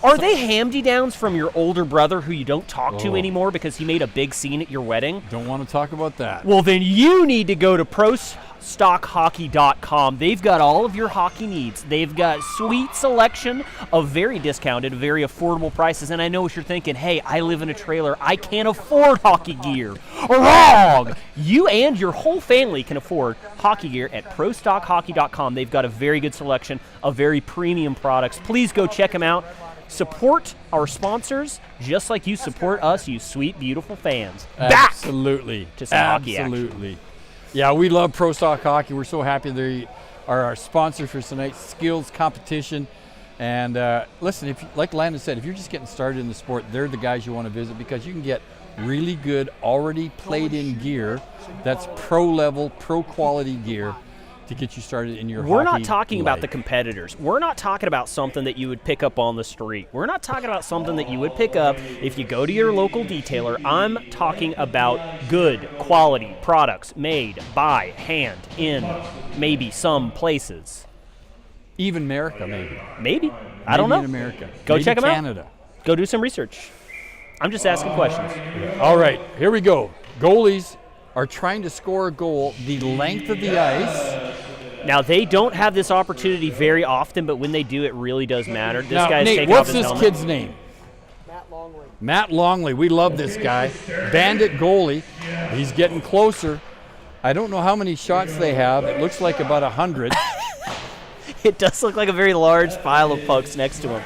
Are they hamdy-downs from your older brother who you don't talk to anymore because he made a big scene at your wedding? Don't want to talk about that. Well, then you need to go to ProStockHockey.com. They've got all of your hockey needs. They've got sweet selection of very discounted, very affordable prices. And I know what you're thinking, hey, I live in a trailer. I can't afford hockey gear. Wrong! You and your whole family can afford hockey gear at ProStockHockey.com. They've got a very good selection of very premium products. Please go check them out. Support our sponsors just like you support us, you sweet, beautiful fans. Back Absolutely. to some hockey action. Absolutely. Yeah, we love Pro Stock Hockey. We're so happy they are our sponsor for tonight's skills competition. And listen, if like Landon said, if you're just getting started in the sport, they're the guys you want to visit because you can get really good, already played-in gear that's pro-level, pro-quality gear to get you started in your We're hockey not talking about life. the competitors. We're not talking about something that you would pick up on the street. We're not talking about something that you would pick up if you go to your local detailer. I'm talking about good quality products made by hand in maybe some places. Even America, maybe. Maybe. I don't Maybe know. in America. Go Maybe check them out. Canada. Go do some research. I'm just asking questions. All right, here we go. Goalies are trying to score a goal the length of the ice. Now, they don't have this opportunity very often, but when they do, it really does matter. This Now, guy's Nate, taking what's off his this helmet. kid's name? Matt Longley. We love this guy. Bandit goalie. He's getting closer. I don't know how many shots they have. It looks like about 100. It does look like a very large pile of pucks next to him.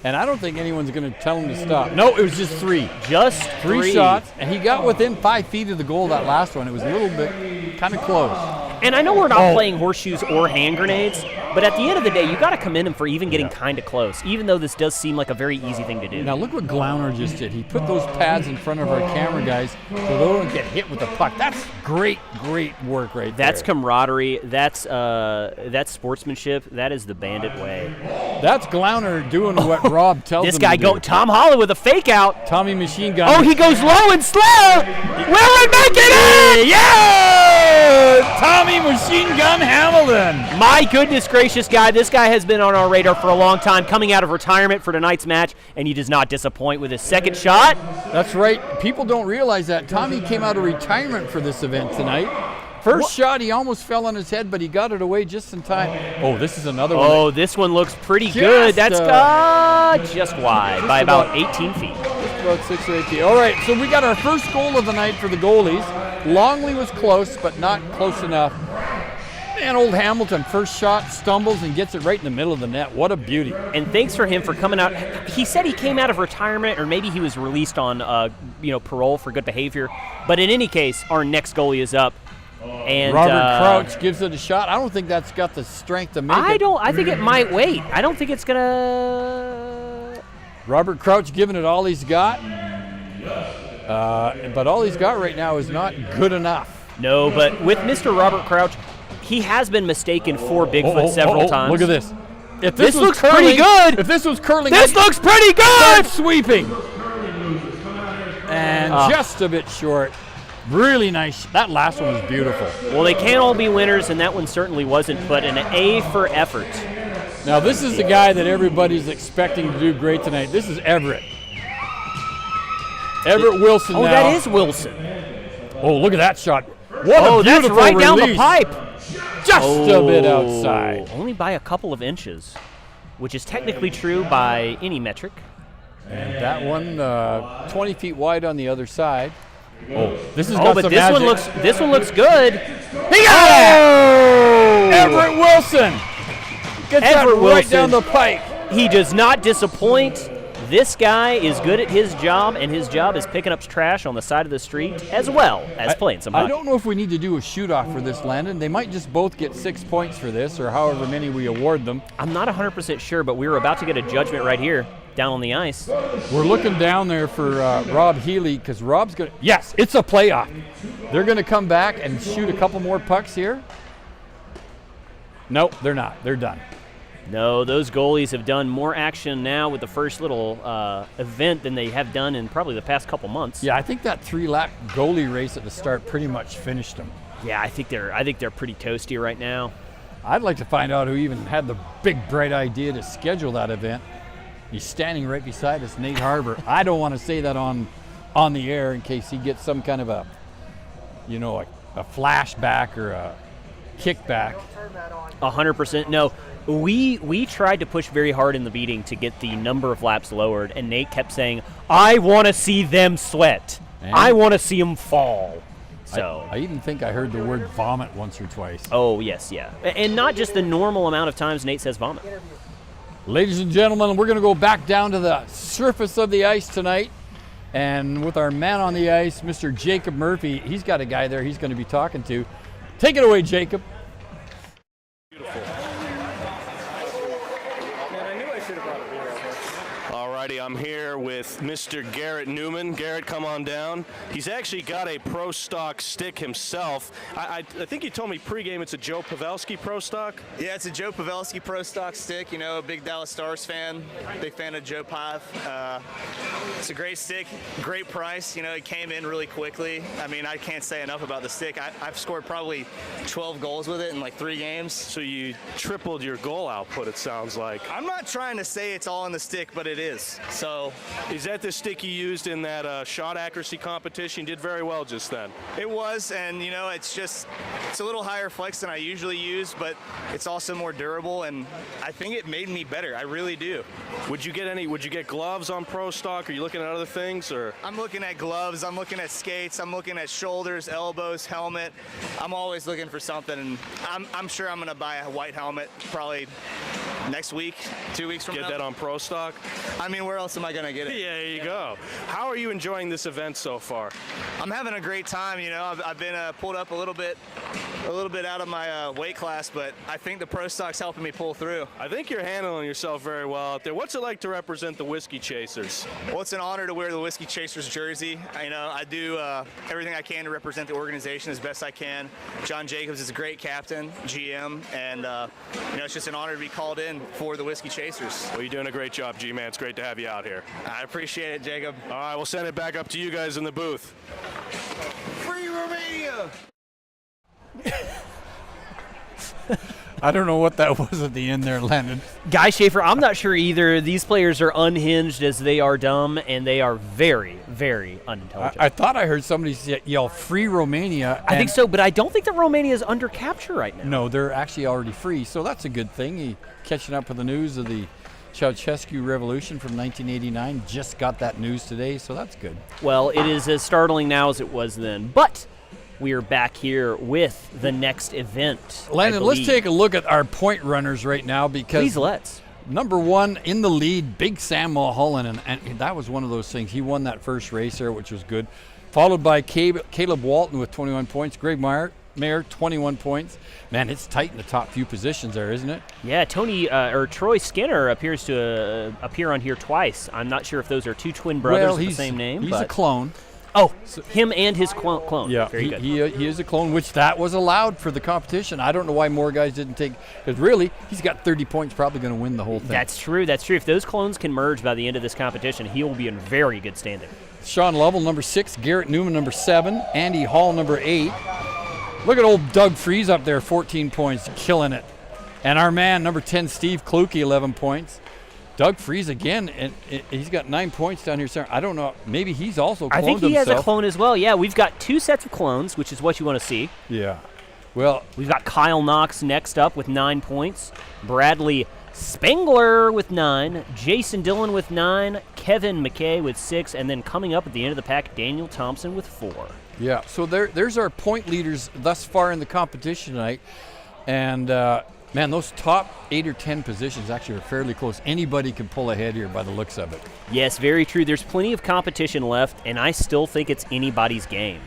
And I don't think anyone's going to tell him to stop. No, it was just three. Just Three shots. And he got within 5 feet of the goal that last one. It was a little bit kind of close. And I know we're not playing horseshoes or hand grenades, but at the end of the day, you got to commend him for even getting kind of close, even though this does seem like a very easy thing to do. Now look what Glauner just did. He put those pads in front of our camera guys so they don't get hit with the puck. That's great, great work right there. That's camaraderie. That's sportsmanship. That is the Bandit way. That's Glauner doing what Rob tells This him guy to do. Tom Holland with a fake out. Tommy Machine Gun. Oh, he goes low and slow. Will it make it in? Yeah! Tommy Machine Gun Hamilton. My goodness gracious, guy. This guy has been on our radar for a long time, coming out of retirement for tonight's match, and he does not disappoint with his second shot. That's right. People don't realize that. Tommy came out of retirement for this event tonight. First shot, he almost fell on his head, but he got it away just in time. Oh, this is another one. Oh, this one looks pretty good. That's just wide by about 18 feet. Just about 6 or 8 feet. All right, so we got our first goal of the night for the goalies. Longley was close, but not close enough. Man, old Hamilton, first shot, stumbles and gets it right in the middle of the net. What a beauty. And thanks for him for coming out. He said he came out of retirement, or maybe he was released on parole for good behavior. But in any case, our next goalie is up. And Robert Crouch gives it a shot. I don't think that's got the strength to make it. I think it might wait. I don't think it's going to... Robert Crouch giving it all he's got. But all he's got right now is not good enough. No, but with Mr. Robert Crouch, he has been mistaken for Bigfoot several times. Look at this. If This was looks curling, pretty good. If this was curling, This looks pretty good! start sweeping. And just a bit short. Really nice. That last one was beautiful. Well, they can't all be winners, and that one certainly wasn't, but an A for effort. Now, this is the guy that everybody's expecting to do great tonight. This is Everett. Everett Wilson now. Oh, that is Wilson. Oh, look at that shot. What a that's beautiful right down the release. pipe. Just a bit outside. Only by a couple of inches, which is technically true by any metric. And that one 20 feet wide on the other side. Oh, this has got but some this magic. one looks good. He got it! Everett Wilson. Gets that Everett right down Wilson. the pike. He does not disappoint. This guy is good at his job, and his job is picking up trash on the side of the street as well as playing some hockey. I don't know if we need to do a shoot-off for this, Landon. They might just both get 6 points for this, or however many we award them. I'm not 100% sure, but we were about to get a judgment right here down on the ice. We're looking down there for Rob Healy, because Rob's going to – yes, it's a playoff. They're going to come back and shoot a couple more pucks here. Nope, they're not. They're done. No, those goalies have done more action now with the first little event than they have done in probably the past couple months. Yeah, I think that 3-lap goalie race at the start pretty much finished them. Yeah, I think they're pretty toasty right now. I'd like to find out who even had the big, bright idea to schedule that event. He's standing right beside us, Nate Harbour. I don't want to say that on the air in case he gets some kind of a flashback or a kickback. 100%. No, we tried to push very hard in the meeting to get the number of laps lowered, and Nate kept saying, I want to see them sweat. And I want to see them fall. So I even think I heard the word vomit once or twice. Oh, yes, yeah. And not just the normal amount of times Nate says vomit. Ladies and gentlemen, we're going to go back down to the surface of the ice tonight. And with our man on the ice, Mr. Jacob Murphy, he's got a guy there he's going to be talking to. Take it away, Jacob. Alrighty, I'm here with Mr. Garrett Newman. Garrett, come on down. He's actually got a Pro Stock stick himself. I think you told me pregame it's a Joe Pavelski Pro Stock. Yeah, it's a Joe Pavelski Pro Stock stick. You know, a big Dallas Stars fan, big fan of Joe Pav. It's a great stick, great price. You know, it came in really quickly. I mean, I can't say enough about the stick. I've scored probably 12 goals with it in like 3 games. So you tripled your goal output, it sounds like. I'm not trying to say it's all in the stick, but it is. So, is that the stick you used in that shot accuracy competition? You did very well just then. It was, and you know, it's a little higher flex than I usually use, but it's also more durable, and I think it made me better. I really do. Would you get gloves on Pro Stock? Are you looking at other things, or? I'm looking at gloves, I'm looking at skates, I'm looking at shoulders, elbows, helmet. I'm always looking for something, and I'm sure I'm gonna buy a white helmet probably next week, 2 weeks from now. Get that on Pro Stock? I mean, where else am I gonna get it? Yeah, there you go. How are you enjoying this event so far? I'm having a great time. You know, I've been pulled up a little bit out of my weight class, but I think the Pro Stock's helping me pull through. I think you're handling yourself very well out there. What's it like to represent the Whiskey Chasers? Well, it's an honor to wear the Whiskey Chasers jersey. I do everything I can to represent the organization as best I can. John Jacobs is a great captain, GM, and it's just an honor to be called in for the Whiskey Chasers. Well, you're doing a great job, G-Man. It's great to have you out here. I appreciate it, Jacob. All right, we'll send it back up to you guys in the booth. Free Romania! I don't know what that was at the end there, Landon. Guy Schaefer, I'm not sure either. These players are unhinged as they are dumb, and they are very, very unintelligent. I thought I heard somebody yell, "Free Romania." I think so, but I don't think that Romania is under capture right now. No, they're actually already free, so that's a good thing. He catching up with the news of the Ceausescu Revolution from 1989. Just got that news today, so that's good. Well, it is as startling now as it was then, but we are back here with the next event. Landon, let's take a look at our point runners right now because please let's. Number one in the lead, Big Sam Mulholland, and that was one of those things. He won that first race there, which was good. Followed by Caleb Walton with 21 points. Greg Mayer, 21 points. Man, it's tight in the top few positions there, isn't it? Yeah, Troy Skinner appears to appear on here twice. I'm not sure if those are two twin brothers with the same name. He's a clone. Oh, him and his clone. Yeah, very good. He is a clone, which that was allowed for the competition. I don't know why more guys didn't take, because really, he's got 30 points, probably going to win the whole thing. That's true. If those clones can merge by the end of this competition, he will be in very good standing. Sean Lovell, number 6. Garrett Newman, number 7. Andy Hall, number 8. Look at old Doug Freeze up there, 14 points, killing it. And our man, number 10, Steve Kluke, 11 points. Doug Freeze again, and he's got 9 points down here. I don't know. Maybe he's also cloned himself. I think he has a clone as well. Yeah, we've got 2 sets of clones, which is what you want to see. Yeah. Well, we've got Kyle Knox next up with 9 points. Bradley Spengler with 9. Jason Dillon with 9. Kevin McKay with 6. And then coming up at the end of the pack, Daniel Thompson with 4. Yeah, so there's our point leaders thus far in the competition tonight. And Man, those top 8 or 10 positions actually are fairly close. Anybody can pull ahead here by the looks of it. Yes, very true. There's plenty of competition left, and I still think it's anybody's game.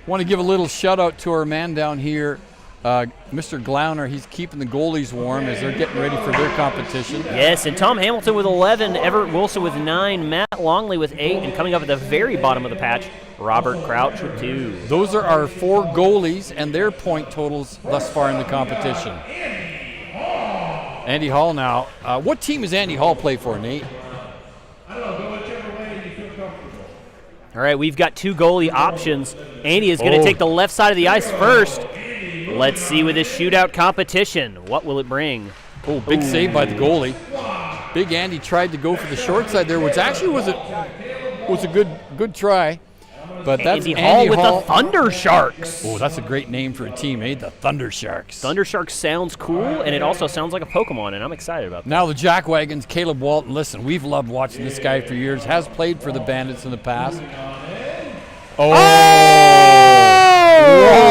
Want to give a little shout out to our man down here, Mr. Glauner. He's keeping the goalies warm as they're getting ready for their competition. Yes, and Tom Hamilton with 11, Everett Wilson with 9, Matt Longley with 8, and coming up at the very bottom of the patch, Robert Crouch with 2. Those are our 4 goalies and their point totals thus far in the competition. Andy Hall now. What team does Andy Hall play for, Nate? All right, we've got 2 goalie options. Andy is going to take the left side of the ice first. Let's see with this shootout competition. What will it bring? Oh, big save by the goalie. Big Andy tried to go for the short side there, which actually was a good try. But that's Andy Hall with the Thunder Sharks. Oh, that's a great name for a team, eh? The Thunder Sharks. Thunder Sharks sounds cool, and it also sounds like a Pokemon, and I'm excited about that. Now the Jack Wagons, Caleb Walton. Listen, we've loved watching this guy for years. Has played for the Bandits in the past. Oh!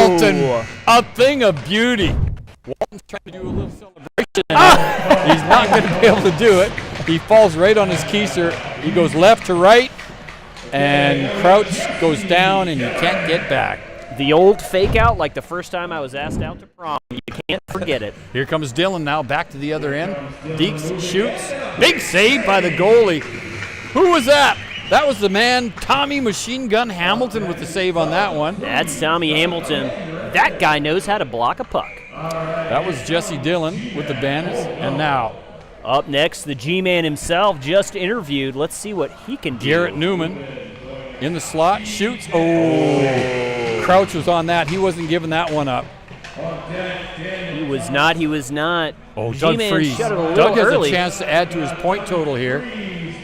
Walton, a thing of beauty. Walton's trying to do a little celebration. He's not going to be able to do it. He falls right on his keister. He goes left to right. And Crouch goes down, and you can't get back. The old fake out, like the first time I was asked out to prom. You can't forget it. Here comes Dylan now, back to the other end. Deeks shoots. Big save by the goalie. Who was that? That was the man, Tommy Machine Gun Hamilton, with the save on that one. That's Tommy Hamilton. That guy knows how to block a puck. That was Jesse Dillon with the Bandits. And now, up next, the G-Man himself, just interviewed. Let's see what he can do. Garrett Newman in the slot, shoots. Oh, Crouch was on that. He wasn't giving that one up. He was not. Oh, Doug G-Man Freeze. shut it a little Doug has early. a chance to add to his point total here.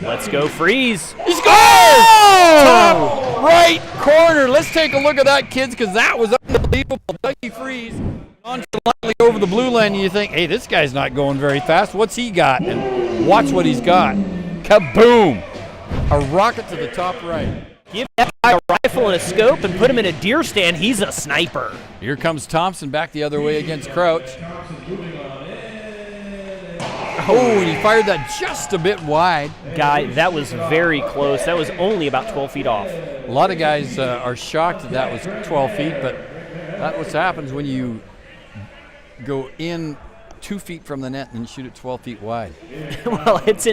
Let's go Freeze. He scores! Top right corner. Let's take a look at that, kids, because that was unbelievable. Dougie Freeze nonchalantly over the blue line, and you think, hey, this guy's not going very fast. What's he got? And watch what he's got. Kaboom! A rocket to the top right. Give that guy a rifle and a scope and put him in a deer stand. He's a sniper. Here comes Thompson back the other way against Crouch. Oh, and he fired that just a bit wide. Guy, that was very close. That was only about 12 feet off. A lot of guys are shocked that was 12 feet, but that's what happens when you go in 2 feet from the net and shoot it 12 feet wide. Well, it's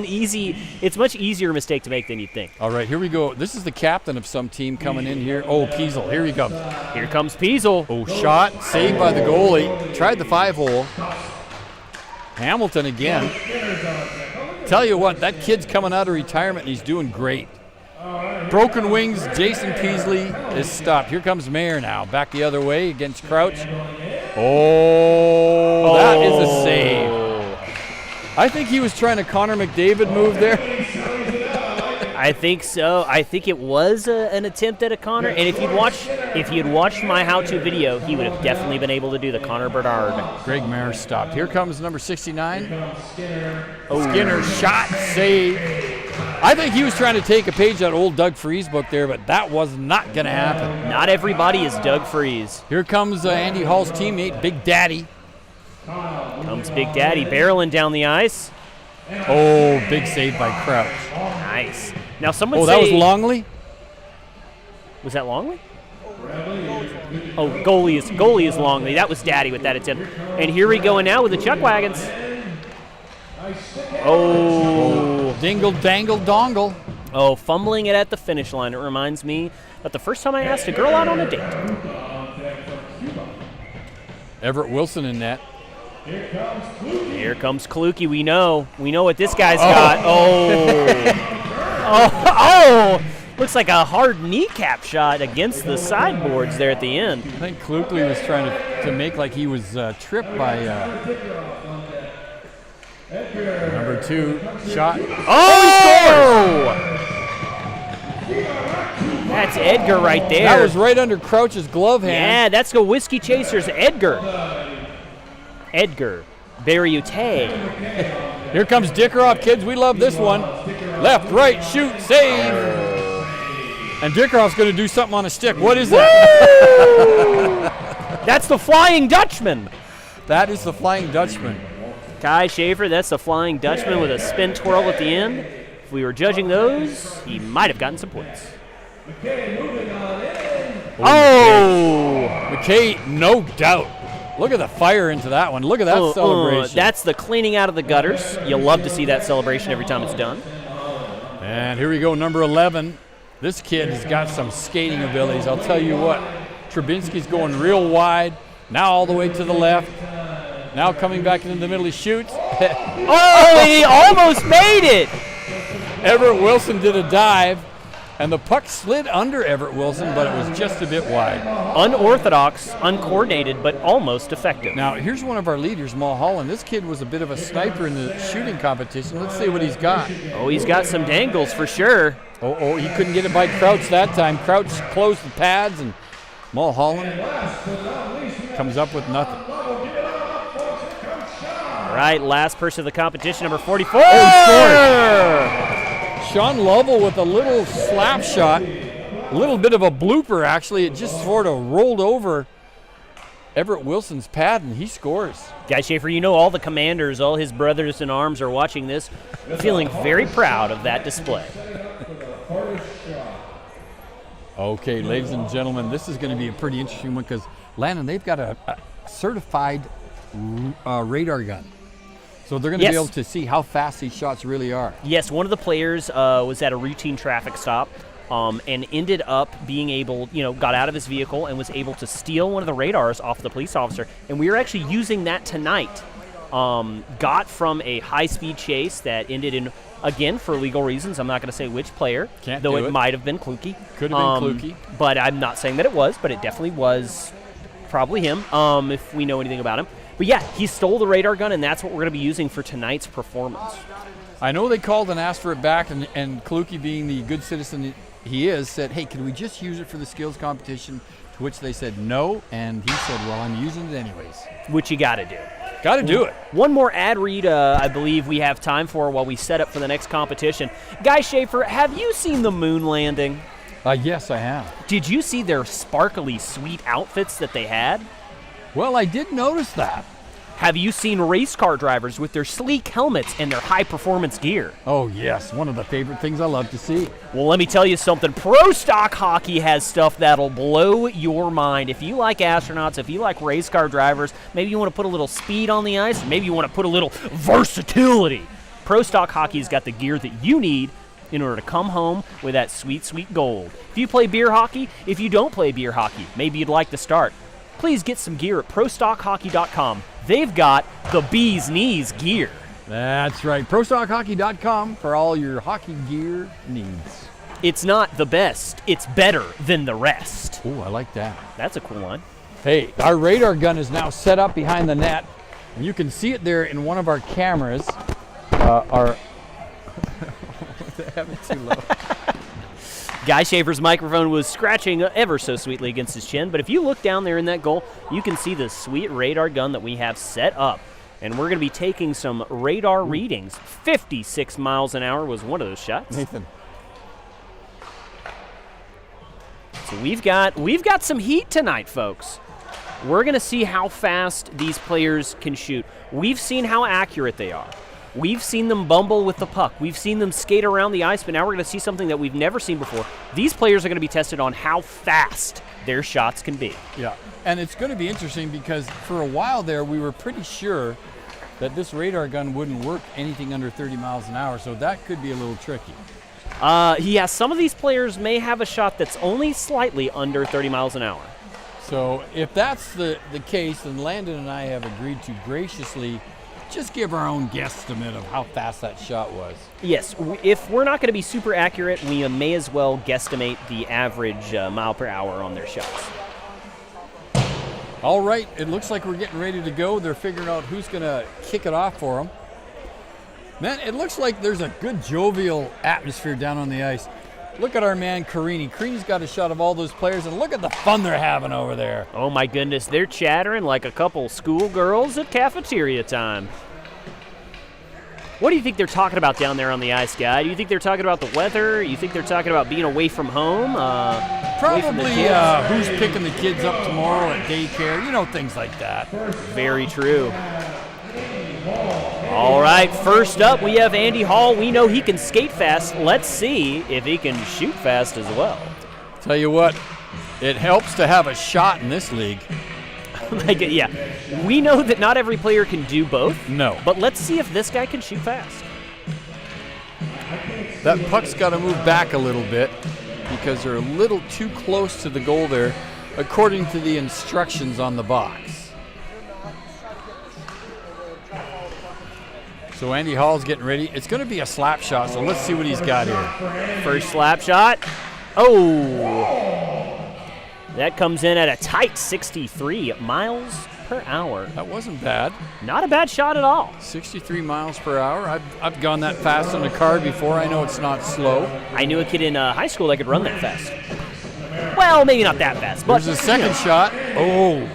much easier mistake to make than you'd think. All right, here we go. This is the captain of some team coming in here. Oh, Peasel, here he comes. Here comes Peasel. Oh, shot, saved by the goalie. Tried the 5-hole. Hamilton again. Tell you what, that kid's coming out of retirement and he's doing great. Broken wings, Jason Peasley is stopped. Here comes Mayer now, back the other way against Crouch. Oh, that is a save. I think he was trying to Connor McDavid move there. I think so. I think it was an attempt at a Connor. And if he had watched my how-to video, he would have definitely been able to do the Connor Bernard. Greg Mayer stopped. Here comes number 69. Skinner shot, save. I think he was trying to take a page out of old Doug Freeze book there, but that was not going to happen. Not everybody is Doug Freeze. Here comes Andy Hall's teammate, Big Daddy. Comes Big Daddy barreling down the ice. Oh, big save by Crouch. Nice. Now someone that was Longley? Was that Longley? Oh, goalie is Longley. That was Daddy with that attempt. And here we go now with the Chuck Wagons. Oh. Dingle, dangle, dongle. Oh, fumbling it at the finish line. It reminds me of the first time I asked a girl out on a date. Everett Wilson in net. Here comes Kluke. We know what this guy's got. Oh. Looks like a hard kneecap shot against the sideboards there at the end. I think Kluke was trying to make like he was tripped by number 2 shot. Oh, he scores! That's Edgar right there. That was right under Crouch's glove hand. Yeah, that's the Whiskey Chasers, Edgar Berriute. Here comes Dickeroff, kids. We love this one. Left, right, shoot, save. And Dickeroff's going to do something on a stick. What is that? That's the Flying Dutchman. That is the Flying Dutchman. Kai Schaefer, that's the Flying Dutchman with a spin twirl at the end. If we were judging those, he might have gotten some points. McKay, no doubt. Look at the fire into that one. Look at that celebration. That's the cleaning out of the gutters. You'll love to see that celebration every time it's done. And here we go, number 11. This kid has got some skating abilities. I'll tell you what, Trubinsky's going real wide, now all the way to the left. Now coming back into the middle, he shoots. He almost made it. Everett Wilson did a dive, and the puck slid under Everett Wilson, but it was just a bit wide. Unorthodox, uncoordinated, but almost effective. Now, here's one of our leaders, Mulholland. This kid was a bit of a sniper in the shooting competition. Let's see what he's got. Oh, he's got some dangles for sure. He couldn't get it by Crouch that time. Crouch closed the pads, and Mulholland comes up with nothing. All right, last person of the competition, number 44. Sean Lovell with a little slap shot, a little bit of a blooper, actually. It just sort of rolled over Everett Wilson's pad, and he scores. Guy Schaefer, you know all the commanders, all his brothers in arms are watching this, feeling very proud of that display. Okay, ladies and gentlemen, this is going to be a pretty interesting one because, Landon, they've got a certified radar gun. So they're going to be able to see how fast these shots really are. Yes, one of the players was at a routine traffic stop and ended up being able, got out of his vehicle and was able to steal one of the radars off the police officer. And we are actually using that tonight. Got from a high-speed chase that ended in, again, for legal reasons, I'm not going to say which player, though it might have been Kluke. Could have been Kluke. But I'm not saying that it was, but it definitely was probably him, if we know anything about him. But yeah, he stole the radar gun, and that's what we're going to be using for tonight's performance. I know they called and asked for it back, and Kluke, being the good citizen he is, said, hey, can we just use it for the skills competition? To which they said no, and he said, well, I'm using it anyways. Which you got to do. Got to do it. One more ad read I believe we have time for while we set up for the next competition. Guy Schaefer, have you seen the moon landing? Yes, I have. Did you see their sparkly, sweet outfits that they had? Well, I did notice that. Have you seen race car drivers with their sleek helmets and their high-performance gear? Oh, yes. One of the favorite things I love to see. Well, let me tell you something. ProStockHockey has stuff that'll blow your mind. If you like astronauts, if you like race car drivers, maybe you want to put a little speed on the ice, maybe you want to put a little versatility. ProStockHockey's got the gear that you need in order to come home with that sweet, sweet gold. If you play beer hockey, if you don't play beer hockey, maybe you'd like to start. Please get some gear at ProStockHockey.com. They've got the bee's knees gear. That's right. ProStockHockey.com for all your hockey gear needs. It's not the best. It's better than the rest. Oh, I like that. That's a cool line. Hey, our radar gun is now set up behind the net. And you can see it there in one of our cameras. They have it too low. Guy Schaefer's microphone was scratching ever so sweetly against his chin, but if you look down there in that goal, you can see the sweet radar gun that we have set up. And we're going to be taking some radar readings. 56 miles an hour was one of those shots. Nathan. So we've got some heat tonight, folks. We're going to see how fast these players can shoot. We've seen how accurate they are. We've seen them bumble with the puck. We've seen them skate around the ice, but now we're going to see something that we've never seen before. These players are going to be tested on how fast their shots can be. Yeah, and it's going to be interesting because for a while there, we were pretty sure that this radar gun wouldn't work anything under 30 miles an hour, so that could be a little tricky. Some of these players may have a shot that's only slightly under 30 miles an hour. So if that's the case, then Landon and I have agreed to graciously just give our own guesstimate of how fast that shot was. Yes, if we're not going to be super accurate, we may as well guesstimate the average mile per hour on their shots. All right, it looks like we're getting ready to go. They're figuring out who's going to kick it off for them. Man, it looks like there's a good jovial atmosphere down on the ice. Look at our man Carini. Carini's got a shot of all those players, and look at the fun they're having over there. Oh my goodness, they're chattering like a couple schoolgirls at cafeteria time. What do you think they're talking about down there on the ice, Guy? Do you think they're talking about the weather? You think they're talking about being away from home? Probably who's picking the kids up tomorrow at daycare, things like that. Very true. All right, first up we have Andy Hall. We know he can skate fast. Let's see if he can shoot fast as well. Tell you what, it helps to have a shot in this league. Yeah, we know that not every player can do both. No. But let's see if this guy can shoot fast. That puck's got to move back a little bit because they're a little too close to the goal there, according to the instructions on the box. So Andy Hall's getting ready. It's going to be a slap shot, so let's see what he's got here. First slap shot. Oh! That comes in at a tight 63 miles per hour. That wasn't bad. Not a bad shot at all. 63 miles per hour. I've gone that fast in a car before. I know it's not slow. I knew a kid in high school that could run that fast. Well, maybe not that fast, but there's a second shot. Oh,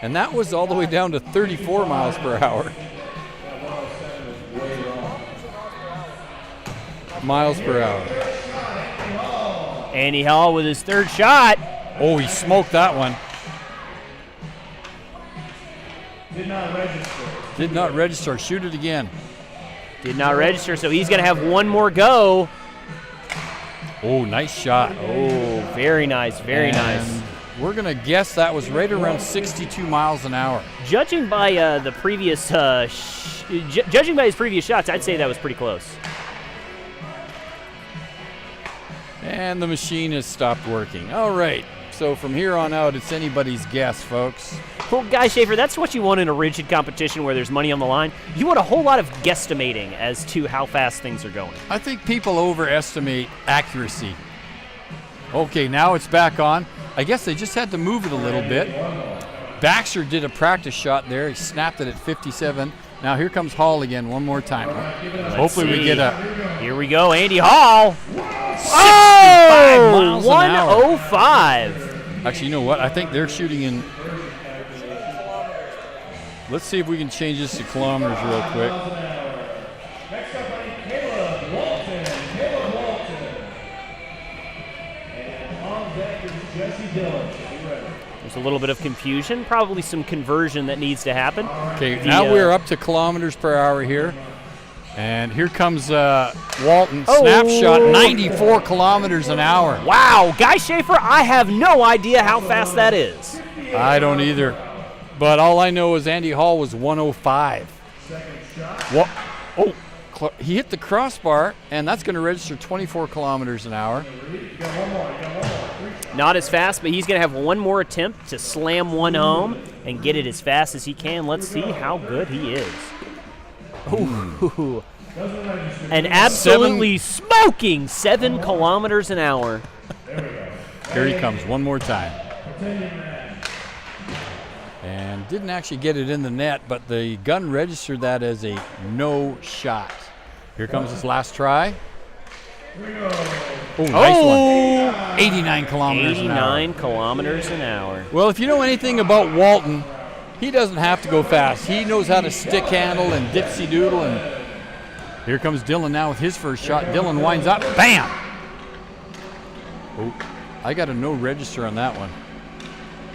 and that was all the way down to 34 miles per hour. Miles per hour. Andy Hall with his third shot. Oh, he smoked that one. Did not register. Did not register. Shoot it again. Did not register, so he's going to have one more go. Oh, nice shot. Oh, very nice, very nice. We're going to guess that was right around 62 miles an hour. Judging by the previous, judging by his previous shots, I'd say that was pretty close. And the machine has stopped working. All right. So from here on out, it's anybody's guess, folks. Well, Guy Schaefer, that's what you want in a rigid competition where there's money on the line. You want a whole lot of guesstimating as to how fast things are going. I think people overestimate accuracy. Okay, now it's back on. I guess they just had to move it a little bit. Baxter did a practice shot there. He snapped it at 57. Now here comes Hall again one more time. Hopefully we get a... Here we go, Andy Hall. 65 miles an hour. 105. Actually, you know what? I think they're shooting in... Let's see if we can change this to kilometers real quick. Next up, Caleb Walton. Caleb Walton. And on deck is Jesse Dillon. There's a little bit of confusion, probably some conversion that needs to happen. Okay, now we're up to kilometers per hour here. And here comes Walton, snapshot, 94 kilometers an hour. Wow, Guy Schaefer, I have no idea how fast that is. I don't either. But all I know is Andy Hall was 105. He hit the crossbar, and that's going to register 24 kilometers an hour. Not as fast, but he's going to have one more attempt to slam one home and get it as fast as he can. Let's see how good he is. Ooh. An absolutely smoking 7 kilometers an hour. Here he comes one more time. And didn't actually get it in the net, but the gun registered that as a no shot. Here comes his last try. Oh, nice one. 89 kilometers an hour. 89 kilometers an hour. Well, if you know anything about Walton, he doesn't have to go fast. He knows how to stick handle and dipsy doodle. And here comes Dylan now with his first shot. Dylan winds up. Bam! Oh, I got a no register on that one.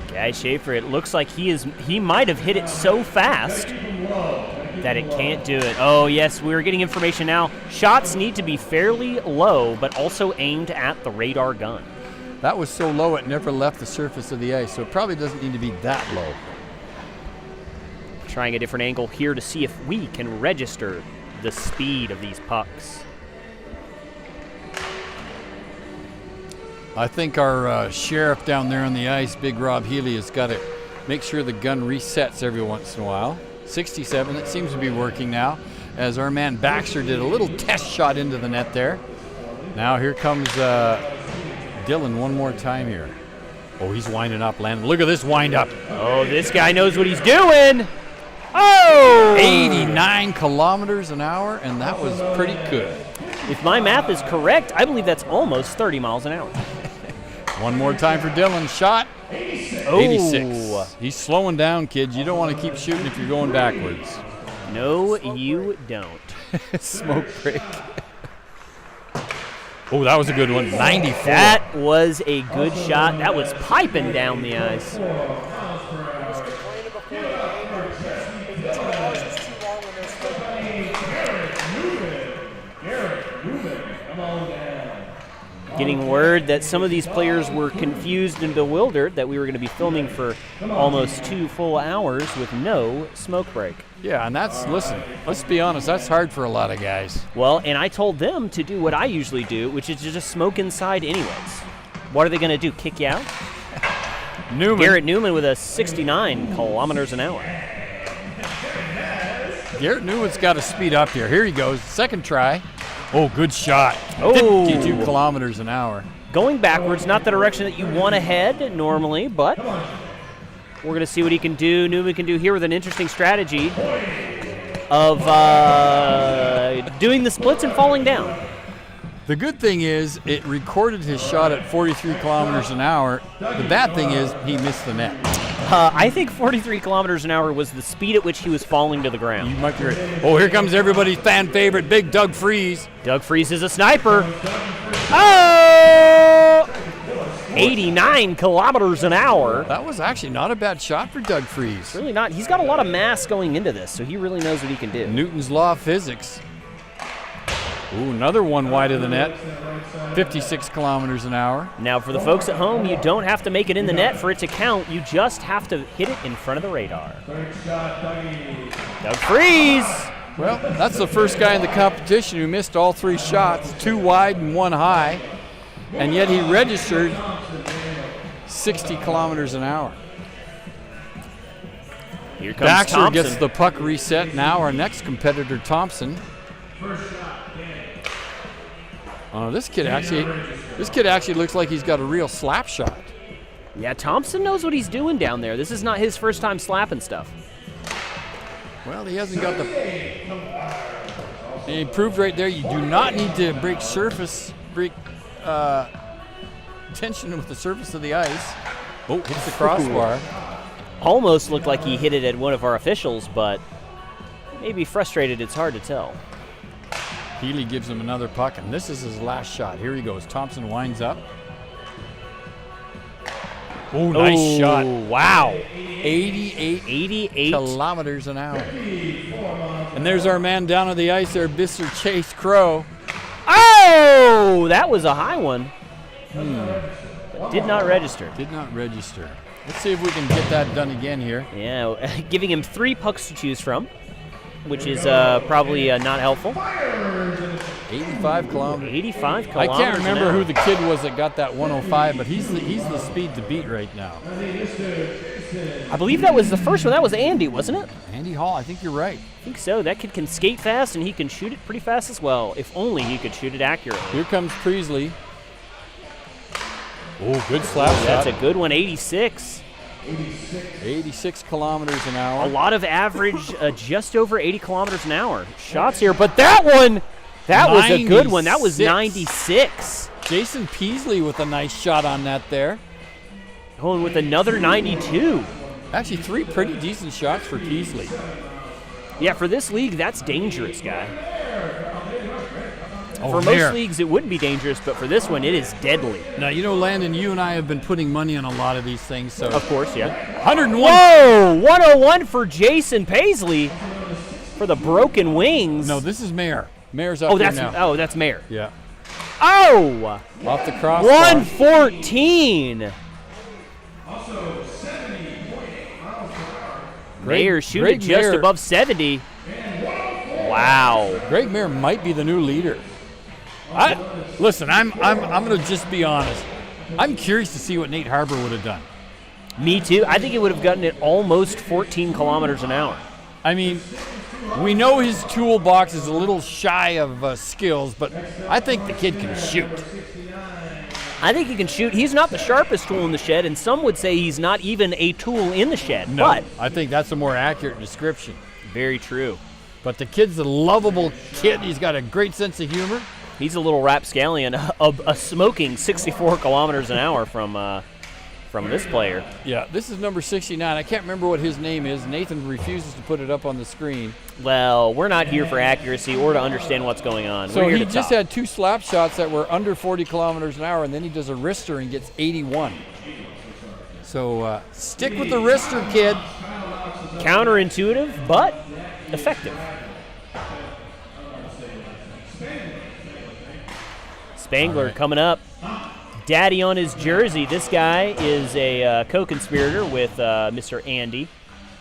Guy Schaefer, it looks like he might have hit it so fast that it can't do it. Oh, yes, we're getting information now. Shots need to be fairly low, but also aimed at the radar gun. That was so low it never left the surface of the ice, so it probably doesn't need to be that low. Trying a different angle here to see if we can register the speed of these pucks. I think our sheriff down there on the ice, Big Rob Healy, has got to make sure the gun resets every once in a while. 67, it seems to be working now, as our man Baxter did a little test shot into the net there. Now here comes Dylan one more time here. Oh, he's winding up, Landon. Look at this wind up. Oh, this guy knows what he's doing. Oh! 89 kilometers an hour, and that was pretty good. If my math is correct, I believe that's almost 30 miles an hour. One more time for Dylan. Shot. 86. Oh. He's slowing down, kids. You don't want to keep shooting if you're going backwards. No, you don't. Smoke break. Oh, that was a good one. 94. That was a good shot. That was piping down the ice. Getting word that some of these players were confused and bewildered that we were going to be filming for almost 2 full hours with no smoke break. Yeah, and that's, listen, let's be honest, that's hard for a lot of guys. Well, and I told them to do what I usually do, which is to just smoke inside anyways. What are they going to do, kick you out? Garrett Newman with a 69 kilometers an hour. Garrett Newman's got to speed up here. Here he goes, second try. Oh, good shot. Oh. 52 kilometers an hour. Going backwards, not the direction that you want to head normally, but we're going to see what he can do. Newman can do here with an interesting strategy of doing the splits and falling down. The good thing is it recorded his shot at 43 kilometers an hour. The bad thing is he missed the net. I think 43 kilometers an hour was the speed at which he was falling to the ground. You might be right. Oh, here comes everybody's fan favorite, Big Doug Freeze. Doug Freeze is a sniper. Oh! 89 kilometers an hour. That was actually not a bad shot for Doug Freeze. Really not. He's got a lot of mass going into this, so he really knows what he can do. Newton's law of physics. Ooh, another one wide of the net. 56 kilometers an hour. Now, for the folks at home, you don't have to make it in the net for it to count. You just have to hit it in front of the radar. Doug Freeze! Well, that's the first guy in the competition who missed all 3 shots, 2 wide and 1 high, and yet he registered 60 kilometers an hour. Here comes Baxter Thompson. gets the puck reset. Now our next competitor, Thompson. Oh, this kid actually looks like he's got a real slap shot. Yeah, Thompson knows what he's doing down there. This is not his first time slapping stuff. Well, he hasn't got the. And he proved right there you do not need to break tension with the surface of the ice. Oh, hits the crossbar. Almost looked like he hit it at one of our officials, but maybe frustrated. It's hard to tell. Healy gives him another puck, and this is his last shot. Here he goes. Thompson winds up. Oh, nice shot. Wow. 88 kilometers an hour. And there's our man down on the ice there, Mr. Chase Crow. Oh, that was a high one. But did not register. Did not register. Let's see if we can get that done again here. Yeah, giving him 3 pucks to choose from, which is probably not helpful. 85 kilometers. 85 I kilometers. can't remember an hour. who the kid was that got that 105, but he's the speed to beat right now. I believe that was the first one. That was Andy, wasn't it? Andy Hall, I think you're right. I think so. That kid can skate fast, and he can shoot it pretty fast as well. If only he could shoot it accurately. Here comes Priestley. Oh, good slap shot. That's a good one. 86. 86 kilometers an A hour. lot of average, just over 80 kilometers an hour shots here. But that one, that was a good one. That was 96. Jason Peasley with a nice shot on that there. Going with another 92. Actually, 3 pretty decent shots for Peasley. Yeah, for this league, that's dangerous, guy. Oh, For most leagues, it wouldn't be dangerous, but for this one, it is deadly. Now, you know, Landon, you and I have been putting money on a lot of these things. So Of course, yeah. 101. Whoa! 101 for Jason Paisley for the Broken Wings. No, this is Mayer. Mayer's up there now. That's Mayer. Yeah. Oh! Off the crossbar. 114. Mayer shooting just Mayer. above 70. Wow. Greg Mayer might be the new leader. Listen, I'm going to just be honest. I'm curious to see what Nate Harbour would have done. Me too. I think he would have gotten it almost 14 kilometers an hour. I mean, we know his toolbox is a little shy of skills, but I think the kid can shoot. I think he can shoot. He's not the sharpest tool in the shed, and some would say he's not even a tool in the shed. No, But I think that's a more accurate description. very true. But the kid's a lovable kid. He's got a great sense of humor. He's a little rapscallion, a smoking 64 kilometers an hour from this player. Yeah, this is number 69. I can't remember what his name is. Nathan refuses to put it up on the screen. Well, we're not here for accuracy or to understand what's going on. So we're here he to just talk. had 2 slap shots that were under 40 kilometers an hour, and then he does a wrister and gets 81. So stick with the wrister, kid. Counterintuitive, but effective. Spangler coming up. Daddy on his jersey. This guy is a co-conspirator with Mr. Andy,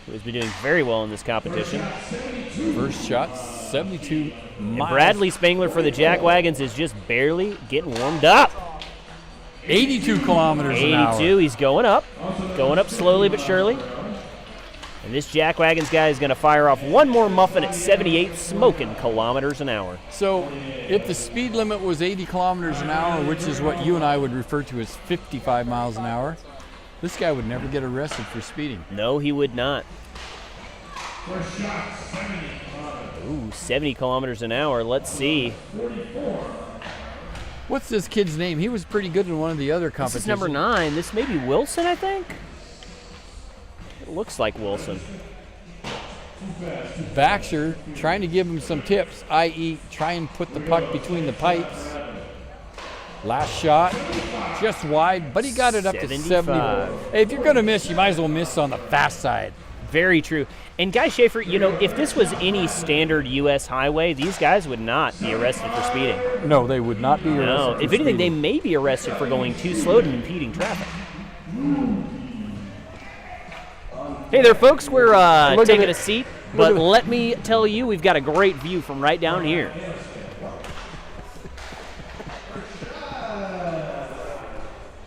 who has been doing very well in this competition. First shot, 72 miles. And Bradley Spangler for the Jack Wagons is just barely getting warmed up. 82 kilometers an hour. 82, he's going up slowly but surely. And this Jack Wagons guy is going to fire off one more muffin at 78 smoking kilometers an hour. So if the speed limit was 80 kilometers an hour, which is what you and I would refer to as 55 miles an hour, this guy would never get arrested for speeding. No, he would not. Ooh, 70 kilometers an hour. Let's see. What's this kid's name? He was pretty good in one of the other competitions. This is number 9. This may be Wilson, I think. It looks like Wilson. Baxter trying to give him some tips, i.e. try and put the puck between the pipes. Last shot, just wide, but he got it up to 75. Hey, if you're going to miss, you might as well miss on the fast side. Very true. And Guy Schaefer, you know, if this was any standard U.S. highway, these guys would not be arrested for speeding. No, they would not be arrested No, for if anything, speeding. they may be arrested for going too slow and impeding traffic. Hey there, folks. We're taking a seat, but let me tell you, we've got a great view from right down here.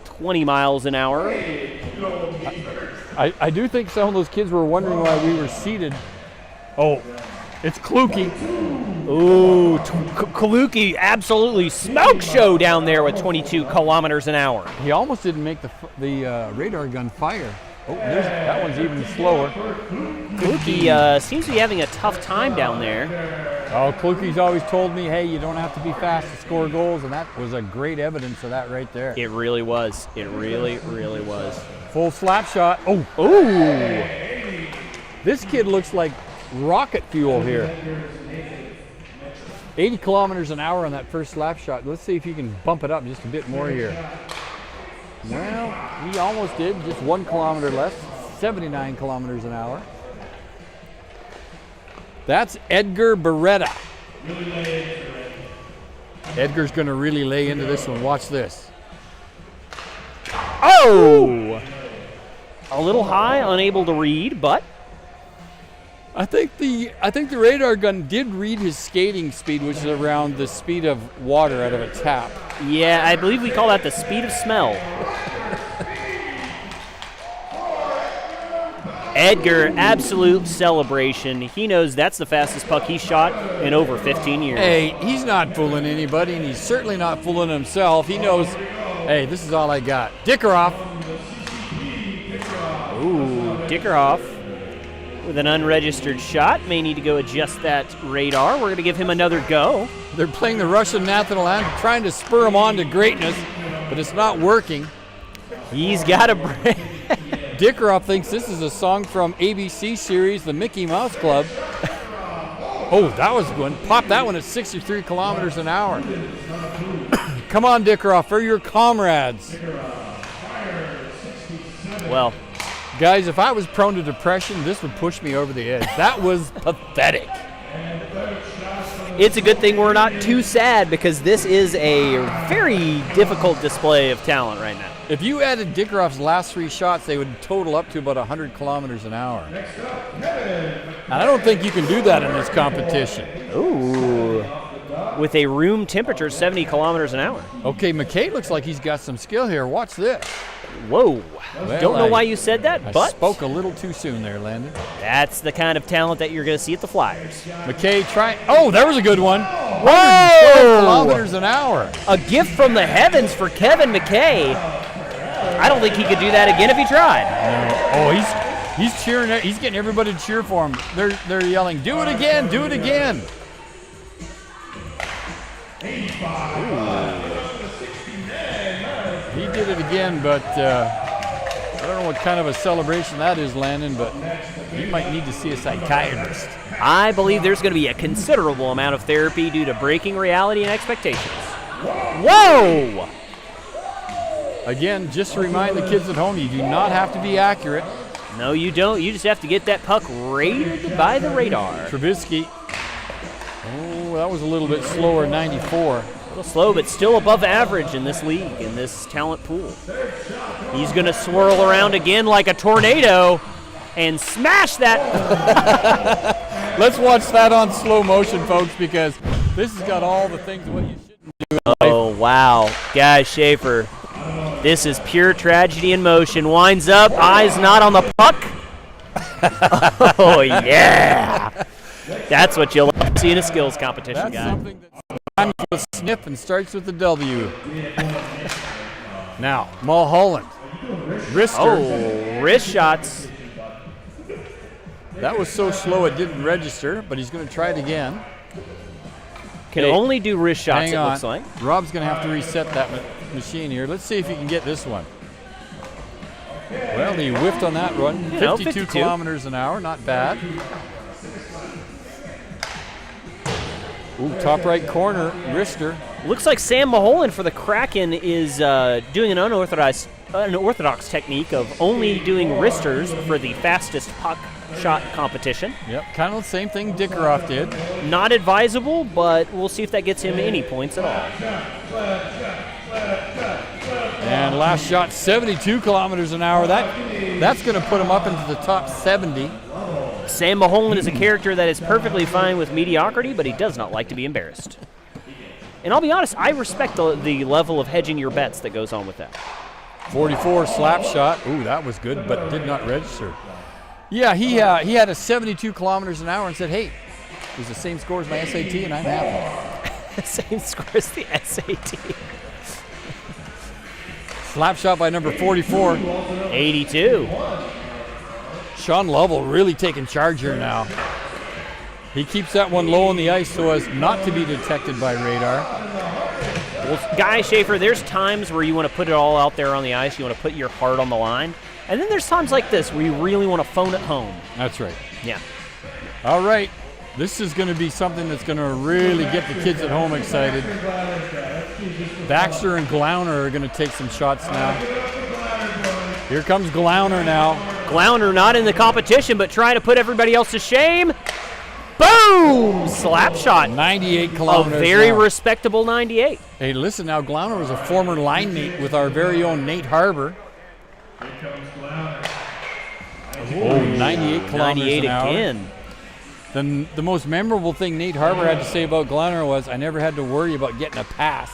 $20 miles an hour. I do think some of those kids were wondering why we were seated. Oh, it's Kluke. Ooh, Kaluki absolutely smoke show down there with 22 kilometers an hour. He almost didn't make the radar gun fire. Oh, that one's even slower. Kaluki seems to be having a tough time down there. Oh, Kluke's always told me, hey, you don't have to be fast to score goals, and that was a great evidence of that right there. It really was. It really, really was. Full slap shot. Oh, Ooh. this kid looks like rocket fuel here. 80 kilometers an hour on that first slap shot. Let's see if he can bump it up just a bit more here. Well, he almost did. Just 1 kilometer less. 79 kilometers an hour. That's Edgar Beretta. Edgar's going to really lay into this one. Watch this. Oh! A little high, unable to read, but I think the radar gun did read his skating speed, which is around the speed of water out of a tap. yeah, I believe we call that the speed of smell. Edgar, absolute celebration. He knows that's the fastest puck he's shot in over 15 years. Hey, he's not fooling anybody, and he's certainly not fooling himself. He knows, hey, this is all I got. Dickerhoff. Ooh, Dickerhoff with an unregistered shot. May need to go adjust that radar. We're going to give him another go. They're playing the Russian national anthem, trying to spur him on to greatness, but it's not working. He's got a break. Dickerhoff thinks this is a song from ABC series, The Mickey Mouse Club. Oh, that was good. Pop that one at 63 kilometers an hour. Come on, Dickerhoff, for your comrades. Well, guys, if I was prone to depression, this would push me over the edge. That was pathetic. it's a good thing we're not too sad because this is a very difficult display of talent right now. If you added Dickerhoff's last 3 shots, they would total up to about 100 kilometers an hour. And I don't think you can do that in this competition. Ooh. With a room temperature 70 kilometers an hour. Okay, McKay looks like he's got some skill here. Watch this. Whoa. Well, Don't know why you said that, I but spoke a little too soon there, Landon. that's the kind of talent that you're going to see at the Flyers. McKay trying. Oh, there was a good one. 112 Whoa! kilometers an hour. A gift from the heavens for Kevin McKay. I don't think he could do that again if he tried. Oh, he's cheering. He's getting everybody to cheer for him. They're yelling, "Do it again! Do it again!" He did it again, but I don't know what kind of a celebration that is, Landon, but you might need to see a psychiatrist. I believe there's going to be a considerable amount of therapy due to breaking reality and expectations. Whoa! Again, just to remind the kids at home, you do not have to be accurate. No, you don't. You just have to get that puck rated by the radar. Trubisky. Oh, that was a little bit slower, 94. A little slow, but still above average in this league, in this talent pool. He's going to swirl around again like a tornado and smash that. Let's watch that on slow motion, folks, because this has got all the things what you shouldn't do in life. Oh, wow. Guy Schaefer, this is pure tragedy in motion. Winds up, eyes not on the puck. Oh, yeah. That's what you'll like to see in a skills competition, That's guy. something that rhymes with sniff and starts with a W. Now, Mulholland. Wrister. Oh, wrist shots. That was so slow it didn't register, but he's going to try it again. Can Hey, only do wrist shots, Hang it on. looks like. Rob's going to have to reset that machine here. Let's see if he can get this one. Well, he whiffed on that run. You know, 52 kilometers an hour, not bad. Ooh, top right corner, wrister. Looks like Sam Mulholland for the Kraken is doing an unorthodox technique of only doing wristers for the fastest puck shot competition. Yep, kind of the same thing Dickeroff did. Not advisable, but we'll see if that gets him any points at all. And last shot, 72 kilometers an hour. That's going to put him up into the top 70. Sam Mulholland is a character that is perfectly fine with mediocrity, but he does not like to be embarrassed. And I'll be honest, I respect the level of hedging your bets that goes on with that. 44 slap shot. Ooh, that was good, but did not register. Yeah, he had a 72 kilometers an hour and said, hey, it was the same score as my SAT, and I'm happy. Same score as the SAT. Slap shot by number 44. 82. Sean Lovell really taking charge here now. He keeps that one low on the ice so as not to be detected by radar. Well, Guy Schaefer, there's times where you want to put it all out there on the ice. You want to put your heart on the line. And then there's times like this where you really want to phone it home. That's right. Yeah. All right. This is going to be something that's going to really get the kids at home excited. Baxter and Glauner are going to take some shots now. Here comes Glauner now. Glauner not in the competition, but trying to put everybody else to shame. Boom! Slap shot. 98 A kilometers very an hour. respectable 98. Hey, listen now, Glauner was a former line mate with our very own Nate Harbour. Oh, 98 kilometers 98 an hour. again. The most memorable thing Nate Harbour had to say about Glauner was, I never had to worry about getting a pass.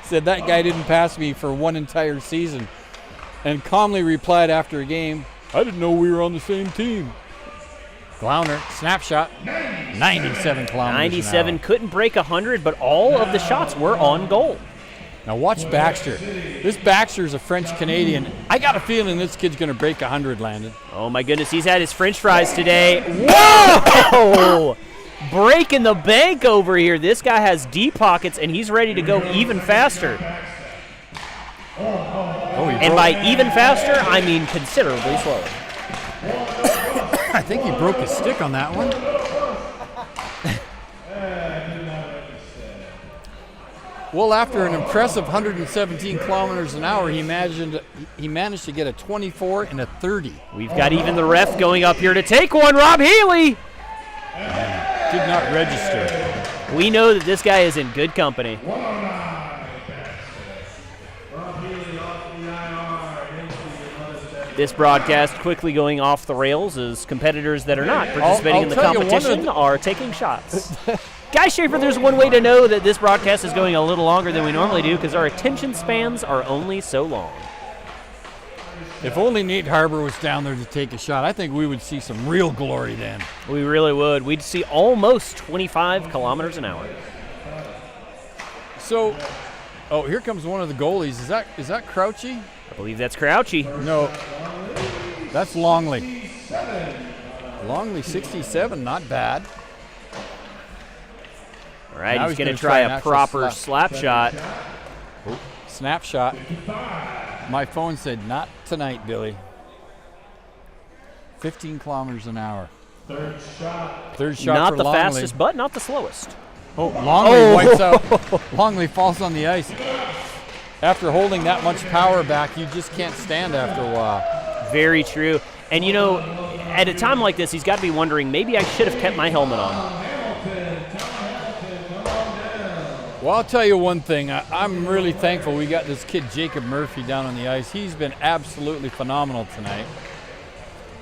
Said that guy didn't pass me for one entire season. And calmly replied after a game, I didn't know we were on the same team. Glauner, snapshot, 97 kilometers 97 an hour. couldn't break 100, but all of the shots were on goal. Now watch Baxter. This Baxter is a French-Canadian. I got a feeling this kid's going to break 100, Landon. Oh my goodness, he's had his French fries today. Whoa! Breaking the bank over here. This guy has deep pockets, and he's ready to go even faster. Oh, he And broke- by even faster, I mean considerably slower. I think he broke his stick on that one. Well, after an impressive 117 kilometers an hour, he managed to get a 24 and a 30. We've got even the ref going up here to take one. Rob Healy! Did not register. We know that this guy is in good company. This broadcast quickly going off the rails as competitors that are not participating in the tell you one of competition the- are taking shots. Guy Schaefer, there's one way to know that this broadcast is going a little longer than we normally do because our attention spans are only so long. If only Nate Harbour was down there to take a shot, I think we would see some real glory then. We really would. We'd see almost 25 kilometers an hour. So, oh, here comes one of the goalies. Is that Crouchy? I believe that's Crouchy. No, that's Longley. Longley 67, not bad. All right, Now he's he's going to gonna try try an a actual proper slap shot. Snapshot. My phone said, not tonight, Billy. 15 kilometers an hour. Third shot Not for the Longley. fastest, but not the slowest. Oh, Longley wipes out. Longley falls on the ice. After holding that much power back, you just can't stand after a while. Very true. And, you know, at a time like this, he's got to be wondering, maybe I should have kept my helmet on. Well, I'll tell you one thing. I'm really thankful we got this kid Jacob Murphy down on the ice. He's been absolutely phenomenal tonight.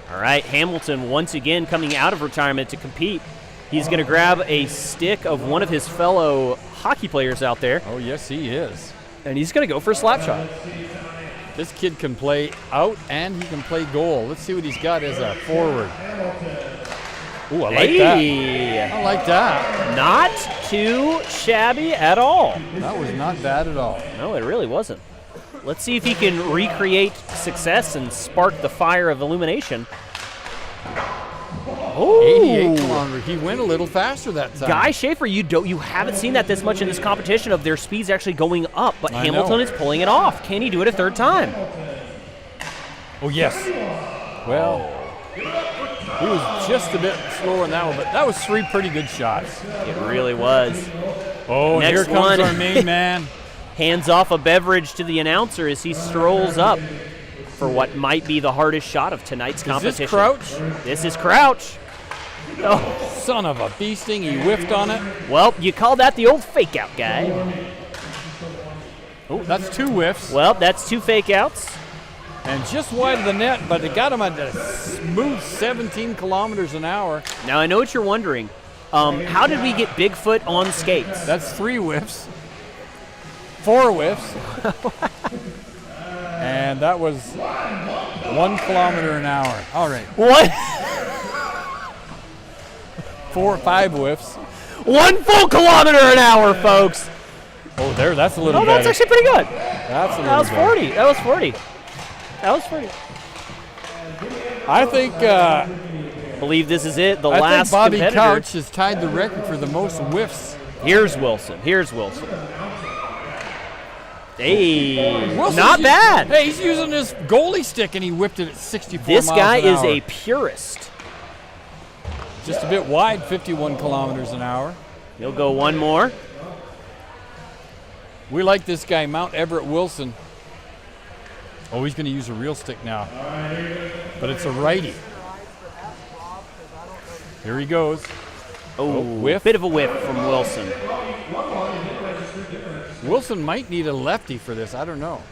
All right, Hamilton once again coming out of retirement to compete. He's going to grab a stick of one of his fellow hockey players out there. Oh, yes, he is. And he's going to go for a slap shot. This kid can play out and he can play goal. Let's see what he's got as a forward. Ooh, I like that. I like that. Not too shabby at all. That was not bad at all. No, it really wasn't. Let's see if he can recreate success and spark the fire of illumination. Oh, 88 kilometers. He went a little faster that time. Guy Schaefer, you haven't seen that this much in this competition of their speeds actually going up, but Hamilton is pulling it off. Can he do it a third time? Oh, yes. Well, he was just a bit slower on that one, but that was 3 pretty good shots. It really was. Oh, and here comes our main man. Hands off a beverage to the announcer as he strolls up for what might be the hardest shot of tonight's competition. Is this Crouch? This is Crouch. Oh, son of a bee sting. He whiffed on it. Well, you call that the old fake out, guy. Oh, that's 2 whiffs. Well, that's 2 fake outs. And just wide of the net, but it got him at a smooth 17 kilometers an hour. Now, I know what you're wondering. How did we get Bigfoot on skates? That's 3 whiffs. 4 whiffs. And that was 1 kilometer an hour. All right. What? 4 or 5 whiffs. 1 full kilometer an hour, folks. Oh, that's a little better. Oh, that's actually pretty good. That's a little That was 40. That was 40. That was 40. I think believe this is it. I Last think Bobby competitor. Couch has tied the record for the most whiffs. Here's Wilson. Hey, Wilson's not bad. Hey, he's using his goalie stick and he whipped it at 64 This miles guy an is hour. a purist. Just a bit wide, 51 kilometers an hour. He'll go one more. We like this guy, Mount Everett Wilson. Oh, he's going to use a real stick now. But it's a righty. Here he goes. Oh, whiff. Bit of a whiff from Wilson. Wilson might need a lefty for this. I don't know.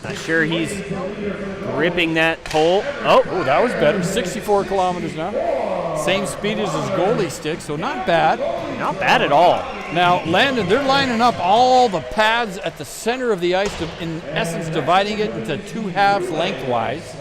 Not sure he's gripping that pole. Oh, that was better. 64 kilometers an hour. Same speed as his goalie stick, so not bad. Not bad at all. Now, Landon, they're lining up all the pads at the center of the ice, in essence dividing it into 2 halves lengthwise.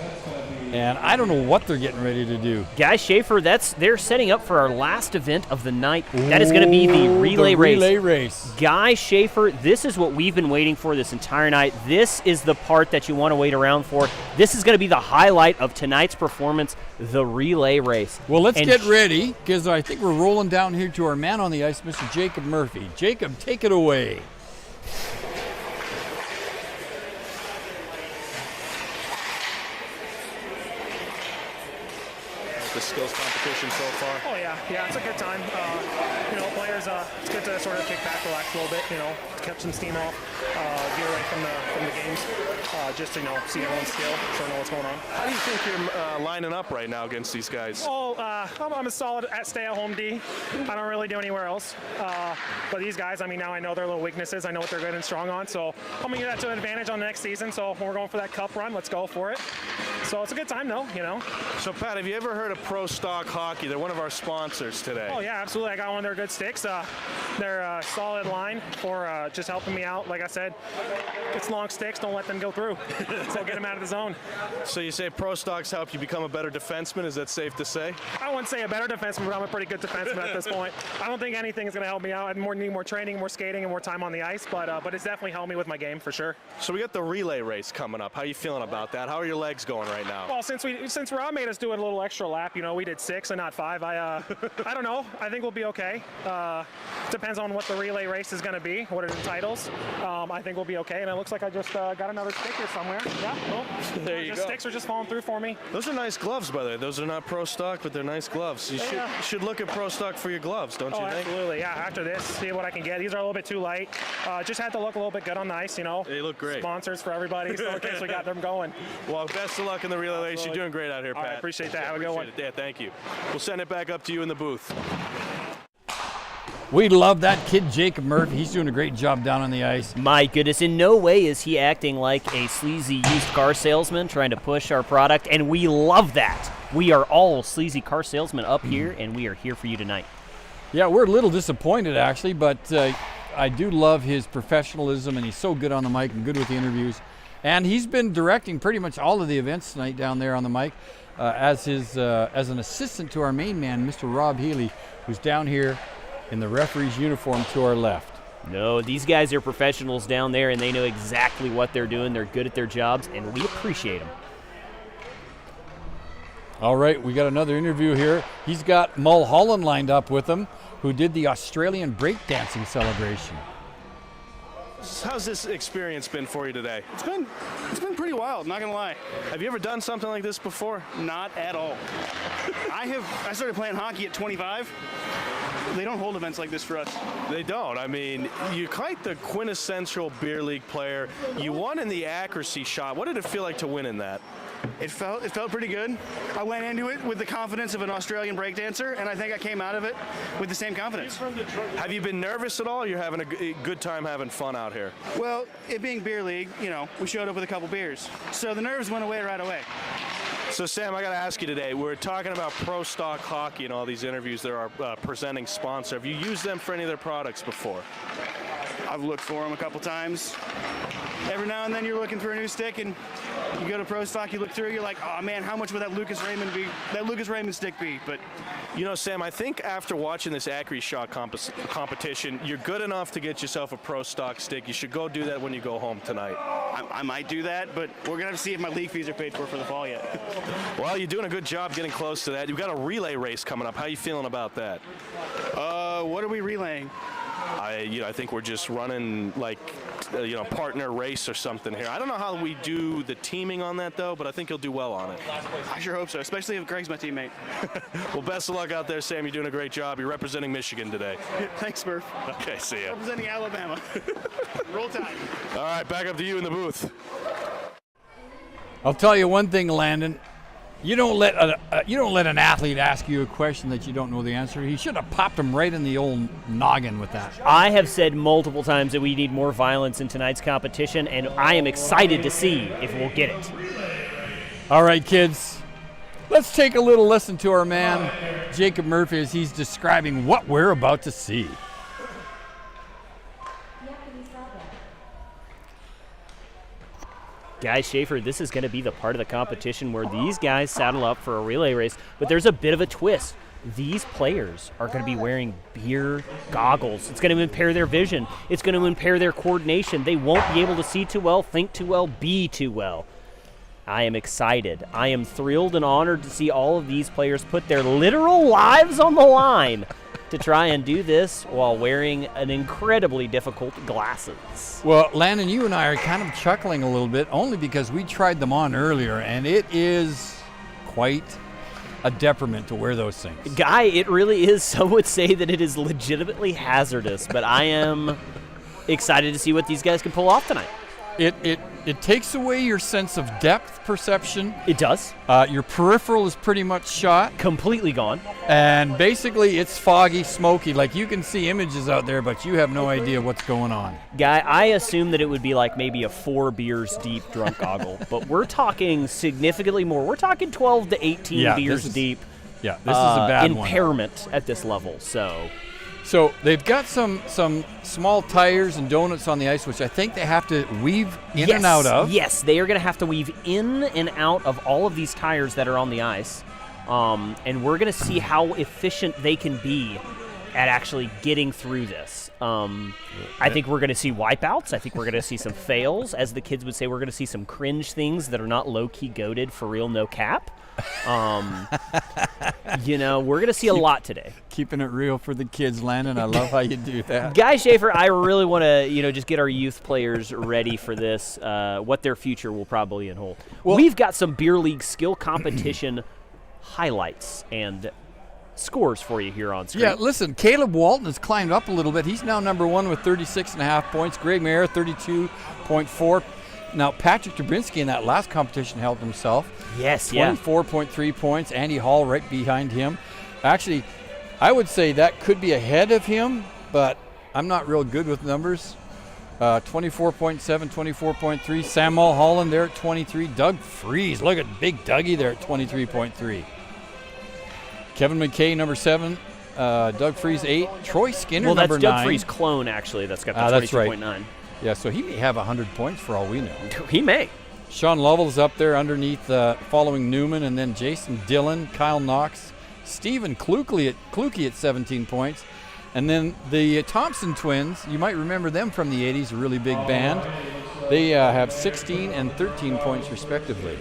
And I don't know what they're getting ready to do. Guy Schaefer, they're setting up for our last event of the night. That is going to be the relay race. Guy Schaefer, this is what we've been waiting for this entire night. This is the part that you want to wait around for. This is going to be the highlight of tonight's performance, the relay race. Well, let's get ready, because I think we're rolling down here to our man on the ice, Mr. Jacob Murphy. Jacob, take it away. The skills competition so far? Oh yeah, it's a good time. Players, it's good to sort of kick back, relax a little bit, catch some steam off, get away from the games, just to see everyone's skill, so know what's going on. How do you think you're lining up right now against these guys? Oh, I'm a solid stay-at-home D. I don't really do anywhere else. But these guys, now I know their little weaknesses. I know what they're good and strong on, so I'm gonna use that to an advantage on the next season. So when we're going for that cup run, let's go for it. So it's a good time, though. So Pat, have you ever heard of ProStockHockey? They're one of our sponsors today. Oh yeah, absolutely. I got one of their good sticks. They're a solid line for just helping me out. Like I said, it's long sticks. Don't let them go through. So get them out of the zone. So you say ProStock's helped you become a better defenseman? Is that safe to say? I wouldn't say a better defenseman, but I'm a pretty good defenseman at this point. I don't think anything is going to help me out. I need more training, more skating, and more time on the ice. But it's definitely helped me with my game for sure. So we got the relay race coming up. How are you feeling about that? How are your legs going right now? Well, since Rob made us do a little extra lap, we did 6 and not 5. I don't know. I think we'll be okay. Depends on what the relay race is going to be, what it entitles. I think we'll be okay. And it looks like I just got another stick here somewhere. Yeah, well, there you go. Sticks are just falling through for me. Those are nice gloves, by the way. Those are not Pro Stock, but they're nice gloves. You should look at Pro Stock for your gloves, don't you think? Absolutely. Yeah, after this, see what I can get. These are a little bit too light. Just had to look a little bit good on the ice, They look great. Sponsors for everybody, so in case we got them going. Well, best of luck in the relay race. You're doing great out here, Pat. I appreciate that. Have a good one. Yeah, thank you. We'll send it back up to you in the booth. We love that kid, Jacob Murphy. He's doing a great job down on the ice. My goodness, in no way is he acting like a sleazy used car salesman trying to push our product, and we love that. We are all sleazy car salesmen up here, and we are here for you tonight. Yeah, we're a little disappointed, actually, but I do love his professionalism, and he's so good on the mic and good with the interviews. And he's been directing pretty much all of the events tonight down there on the mic as an assistant to our main man, Mr. Rob Healy, who's down here in the referee's uniform to our left. No, these guys are professionals down there, and they know exactly what they're doing. They're good at their jobs, and we appreciate them. All right, we got another interview here. He's got Mulholland lined up with him, who did the Australian breakdancing celebration. How's this experience been for you today? It's been pretty wild, not gonna lie. Have you ever done something like this before? Not at all. I started playing hockey at 25. They don't hold events like this for us. They don't. I mean, you're quite the quintessential beer league player. You won in the accuracy shot. What did it feel like to win in that? It felt pretty good. I went into it with the confidence of an Australian breakdancer, and I think I came out of it with the same confidence. Have you been nervous at all? You're having a good time having fun out here. Well, it being beer league, we showed up with a couple beers. So the nerves went away right away. So, Sam, I got to ask you today, we're talking about ProStockHockey and all these interviews. They're our presenting sponsor. Have you used them for any of their products before? I've looked for them a couple times. Every now and then you're looking for a new stick, and you go to ProStock, you look through, you're like, oh man, how much would that Lucas Raymond stick be? But Sam, I think after watching this accuracy shot competition, you're good enough to get yourself a ProStock stick. You should go do that when you go home tonight. I might do that, but we're gonna have to see if my league fees are paid for the fall yet. Well, you're doing a good job getting close to that. You've got a relay race coming up. How are you feeling about that? What are we relaying? I think we're just running like, partner race or something here. I don't know how we do the teaming on that though, but I think you'll do well on it. I sure hope so, especially if Greg's my teammate. Well, best of luck out there, Sam. You're doing a great job. You're representing Michigan today. Thanks, Murph. Okay, see ya. Representing Alabama. Roll Tide. All right, back up to you in the booth. I'll tell you one thing, Landon. You don't let an athlete ask you a question that you don't know the answer. He should have popped him right in the old noggin with that. I have said multiple times that we need more violence in tonight's competition, and I am excited to see if we'll get it. All right, kids. Let's take a little listen to our man, Jacob Murphy, as he's describing what we're about to see. Guy Schaefer, this is going to be the part of the competition where these guys saddle up for a relay race, but there's a bit of a twist. These players are going to be wearing beer goggles. It's going to impair their vision. It's going to impair their coordination. They won't be able to see too well, think too well, be too well. I am excited. I am thrilled and honored to see all of these players put their literal lives on the line to try and do this while wearing an incredibly difficult glasses. Well, Landon, you and I are kind of chuckling a little bit only because we tried them on earlier, and it is quite a detriment to wear those things. Guy, it really is. Some would say that it is legitimately hazardous, but I am excited to see what these guys can pull off tonight. It takes away your sense of depth perception. It does. Your peripheral is pretty much shot. Completely gone. And basically it's foggy, smoky. Like you can see images out there, but you have no idea what's going on. Guy, I assume that it would be like maybe a 4 beers deep drunk goggle, but we're talking significantly more. We're talking 12 to 18 beers deep. Yeah, this is a bad one. Impairment at this level, So they've got some small tires and donuts on the ice, which I think they have to weave in and out of. Yes, they are going to have to weave in and out of all of these tires that are on the ice. And we're going to see how efficient they can be at actually getting through this. I think we're going to see wipeouts. I think we're going to see some fails. As the kids would say, we're going to see some cringe things that are not low-key goated, for real, no cap. We're going to see a lot today. Keeping it real for the kids, Landon. I love how you do that. Guy Schaefer, I really want to, just get our youth players ready for this, what their future will probably hold. Well, we've got some beer league skill competition highlights and scores for you here on screen. Yeah, listen, Caleb Walton has climbed up a little bit. He's now number 1 with 36.5 points. Greg Mayer, 32.4. Now, Patrick Dubrinsky in that last competition helped himself. Yes, 24.3 points. Andy Hall right behind him. Actually, I would say that could be ahead of him but I'm not real good with numbers. 24.7, 24.3. Sam Mulholland there at 23. Doug Freeze, look at Big Dougie there at 23.3. Kevin McKay, number 7. Doug Freeze, 8. Troy Skinner, number 9. Well, that's Doug Freeze clone, actually. That's got the 22.9. Right. Yeah, so he may have 100 points for all we know. He may. Sean Lovell's up there underneath, following Newman, and then Jason Dillon, Kyle Knox, Stephen Kluke at 17 points. And then the Thompson twins, you might remember them from the 80s, a really big band. They have 16 and 13 points respectively.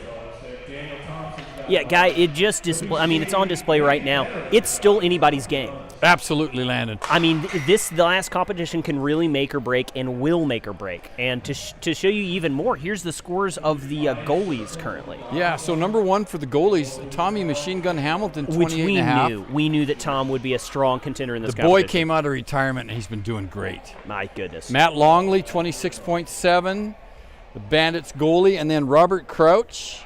Yeah, Guy, it's on display right now. It's still anybody's game. Absolutely, Landon. I mean, the last competition can really make or break and will make or break. And to show you even more, here's the scores of the goalies currently. Yeah, so number 1 for the goalies, Tommy Machine Gun Hamilton, 28.5. Which we knew that Tom would be a strong contender in this competition. The boy came out of retirement, and he's been doing great. My goodness. Matt Longley, 26.7, the Bandits goalie, and then Robert Crouch.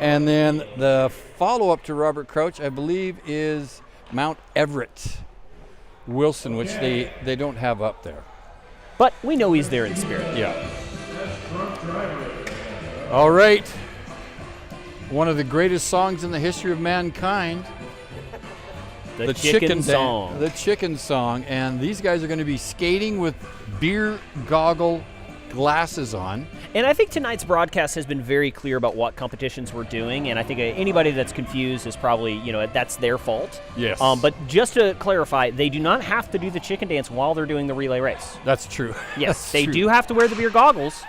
And then the follow-up to Robert Crouch, I believe, is Mount Everett Wilson, which they don't have up there. But we know he's there in spirit. Yeah. All right. One of the greatest songs in the history of mankind. The chicken song. The chicken song. And these guys are going to be skating with beer goggle glasses on. And I think tonight's broadcast has been very clear about what competitions we're doing, and I think anybody that's confused is probably, that's their fault. Yes. But just to clarify, they do not have to do the chicken dance while they're doing the relay race. That's true. Yes, they do have to wear the beer goggles.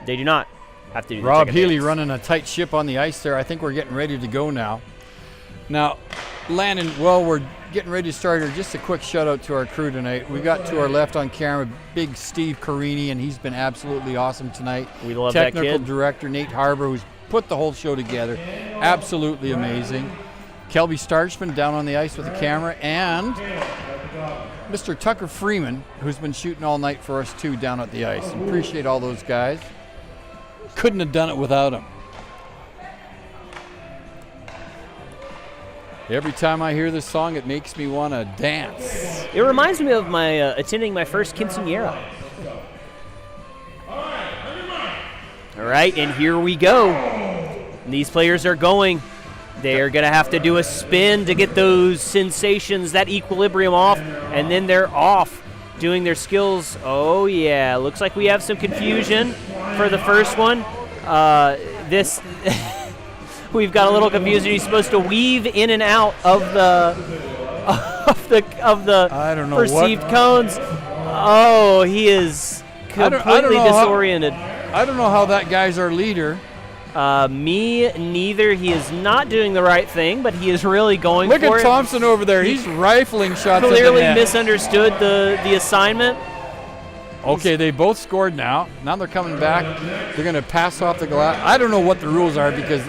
They do not have to do the Rob chicken Healy dance. running a tight ship on the ice there. I think we're getting ready to go now. Now, Landon, while we're getting ready to start here, just a quick shout out to our crew tonight. We got to our left on camera, big Steve Carini, and he's been absolutely awesome tonight. We love that kid. Technical director Nate Harbour, who's put the whole show together. Absolutely amazing. Kelby Starchman down on the ice with the camera, and Mr. Tucker Freeman, who's been shooting all night for us too down at the ice. Appreciate all those guys. Couldn't have done it without them. Every time I hear this song, it makes me want to dance. It reminds me of my attending my first quinceañera. All right, and here we go. And these players are going. They're going to have to do a spin to get those sensations, that equilibrium off, and then they're off doing their skills. Oh, yeah, looks like we have some confusion for the first one. We've got a little confusion. He's supposed to weave in and out of the I don't know perceived cones. Oh, he is completely disoriented. I don't know how that guy's our leader. Me neither. He is not doing the right thing, but he is really going Look for it. at Thompson over there. He's rifling shots at the Clearly net. misunderstood the assignment. Okay, they both scored now. Now they're coming back. They're going to pass off the glass. I don't know what the rules are because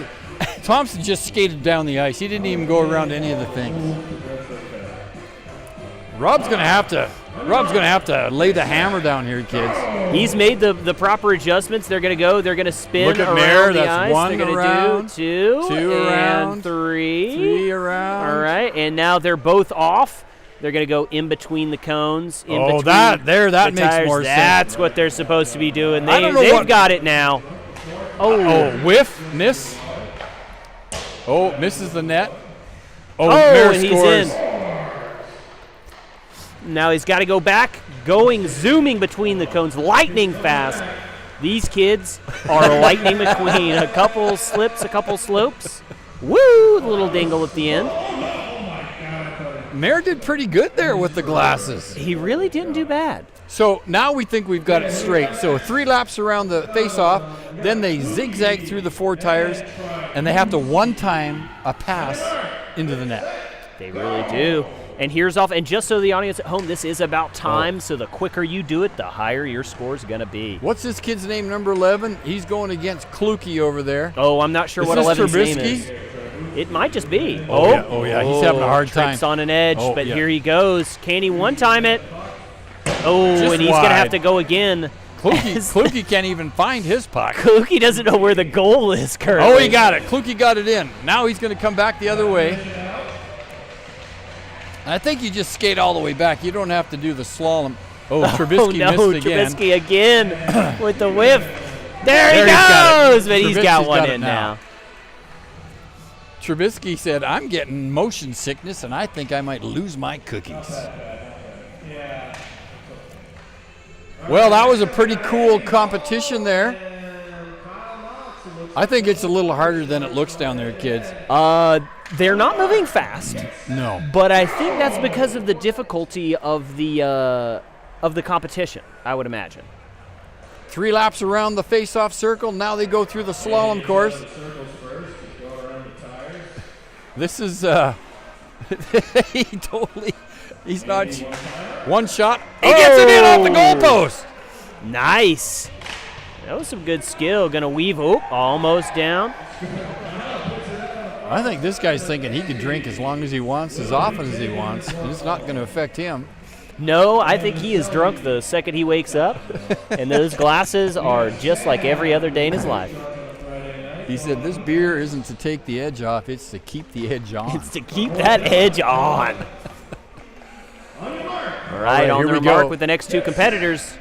Thompson just skated down the ice. He didn't even go around any of the things. Rob's going to have to lay the hammer down here, kids. He's made the proper adjustments. They're going to go. They're going to spin Look at around Mayor, the that's ice. one They're going around, to do two and around, three around. All right, and now they're both off. They're going to go in between the cones. That makes tires. more sense. That's what they're supposed to be doing. I don't know they've what- got it now. Whiff, miss. Oh, misses the net. And he's scores. in. Now he's got to go back, zooming between the cones, lightning fast. These kids are Lightning McQueen. A couple slips, a couple slopes. Woo! A little dingle at the end. Mayor did pretty good there with the glasses. He really didn't do bad. So now we think we've got it straight. So 3 laps around the face-off, then they zigzag through the 4 tires, and they have to one-time a pass into the net. They really do. And here's off. And just so the audience at home, this is about time. So the quicker you do it, the higher your score's going to be. What's this kid's name, number 11? He's going against Kluke over there. Oh, I'm not sure what this 11's name Trubisky? is. It might just be. Oh, yeah. He's having a hard time. Tricks on an edge, but here he goes. Can he one-time it? Oh, Just and he's going to have wide. to go again. Kluke can't even find his puck. Kluke doesn't know where the goal is currently. Oh, he got it. Kluke got it in. Now he's going to come back the other way. I think you just skate all the way back. You don't have to do the slalom. Oh, Trubisky oh, no, missed again. Trubisky again with the whiff. There he got it. goes, but he's got Trubisky's one got it in now. now. Trubisky said, I'm getting motion sickness, and I think I might lose my cookies. Well, that was a pretty cool competition there. I think it's a little harder than it looks down there, kids. They're not moving fast. No. But I think that's because of the difficulty of the competition, I would imagine. 3 laps around the face-off circle. Now they go through the slalom course. This is, he's not, one shot. He gets it in off the goalpost. Nice. That was some good skill. Going to weave, almost down. I think this guy's thinking he can drink as long as he wants, as often as he wants. And it's not going to affect him. No, I think he is drunk the second he wakes up, and those glasses are just like every other day in his life. He said this beer isn't to take the edge off, it's to keep the edge on. It's to keep that edge on. All right, on here their we mark go. with the next 2 competitors.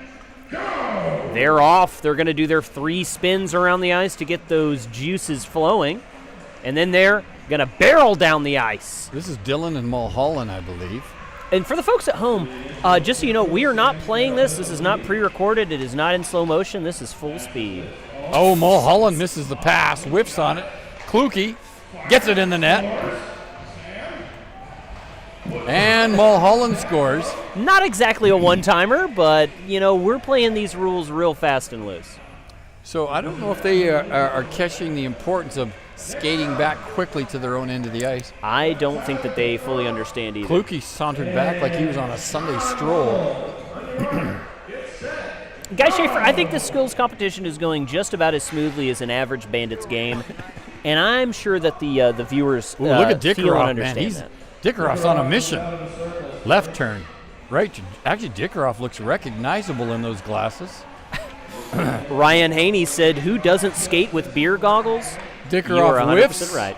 They're off. They're going to do their 3 spins around the ice to get those juices flowing, and then they're going to barrel down the ice. This is Dylan and Mulholland, I believe. And for the folks at home, just so you know, we are not playing this. This is not pre-recorded. It is not in slow motion. This is full speed. Oh, Mulholland misses the pass, whiffs on it. Kluke gets it in the net. And Mulholland scores. Not exactly a one-timer, but, you know, we're playing these rules real fast and loose. So I don't know if they are catching the importance of skating back quickly to their own end of the ice. I don't think that they fully understand either. Kluke sauntered back like he was on a Sunday stroll. Guy Schaefer, I think this skills competition is going just about as smoothly as an average Bandits game, and I'm sure that the viewers Ooh, look at feel and Dickaroff, man. understand that. Dickaroff's on a mission. Left turn. Right. Actually, Dickaroff looks recognizable in those glasses. Ryan Haney said, "Who doesn't skate with beer goggles?" Dickaroff You're 100% whiffs. right.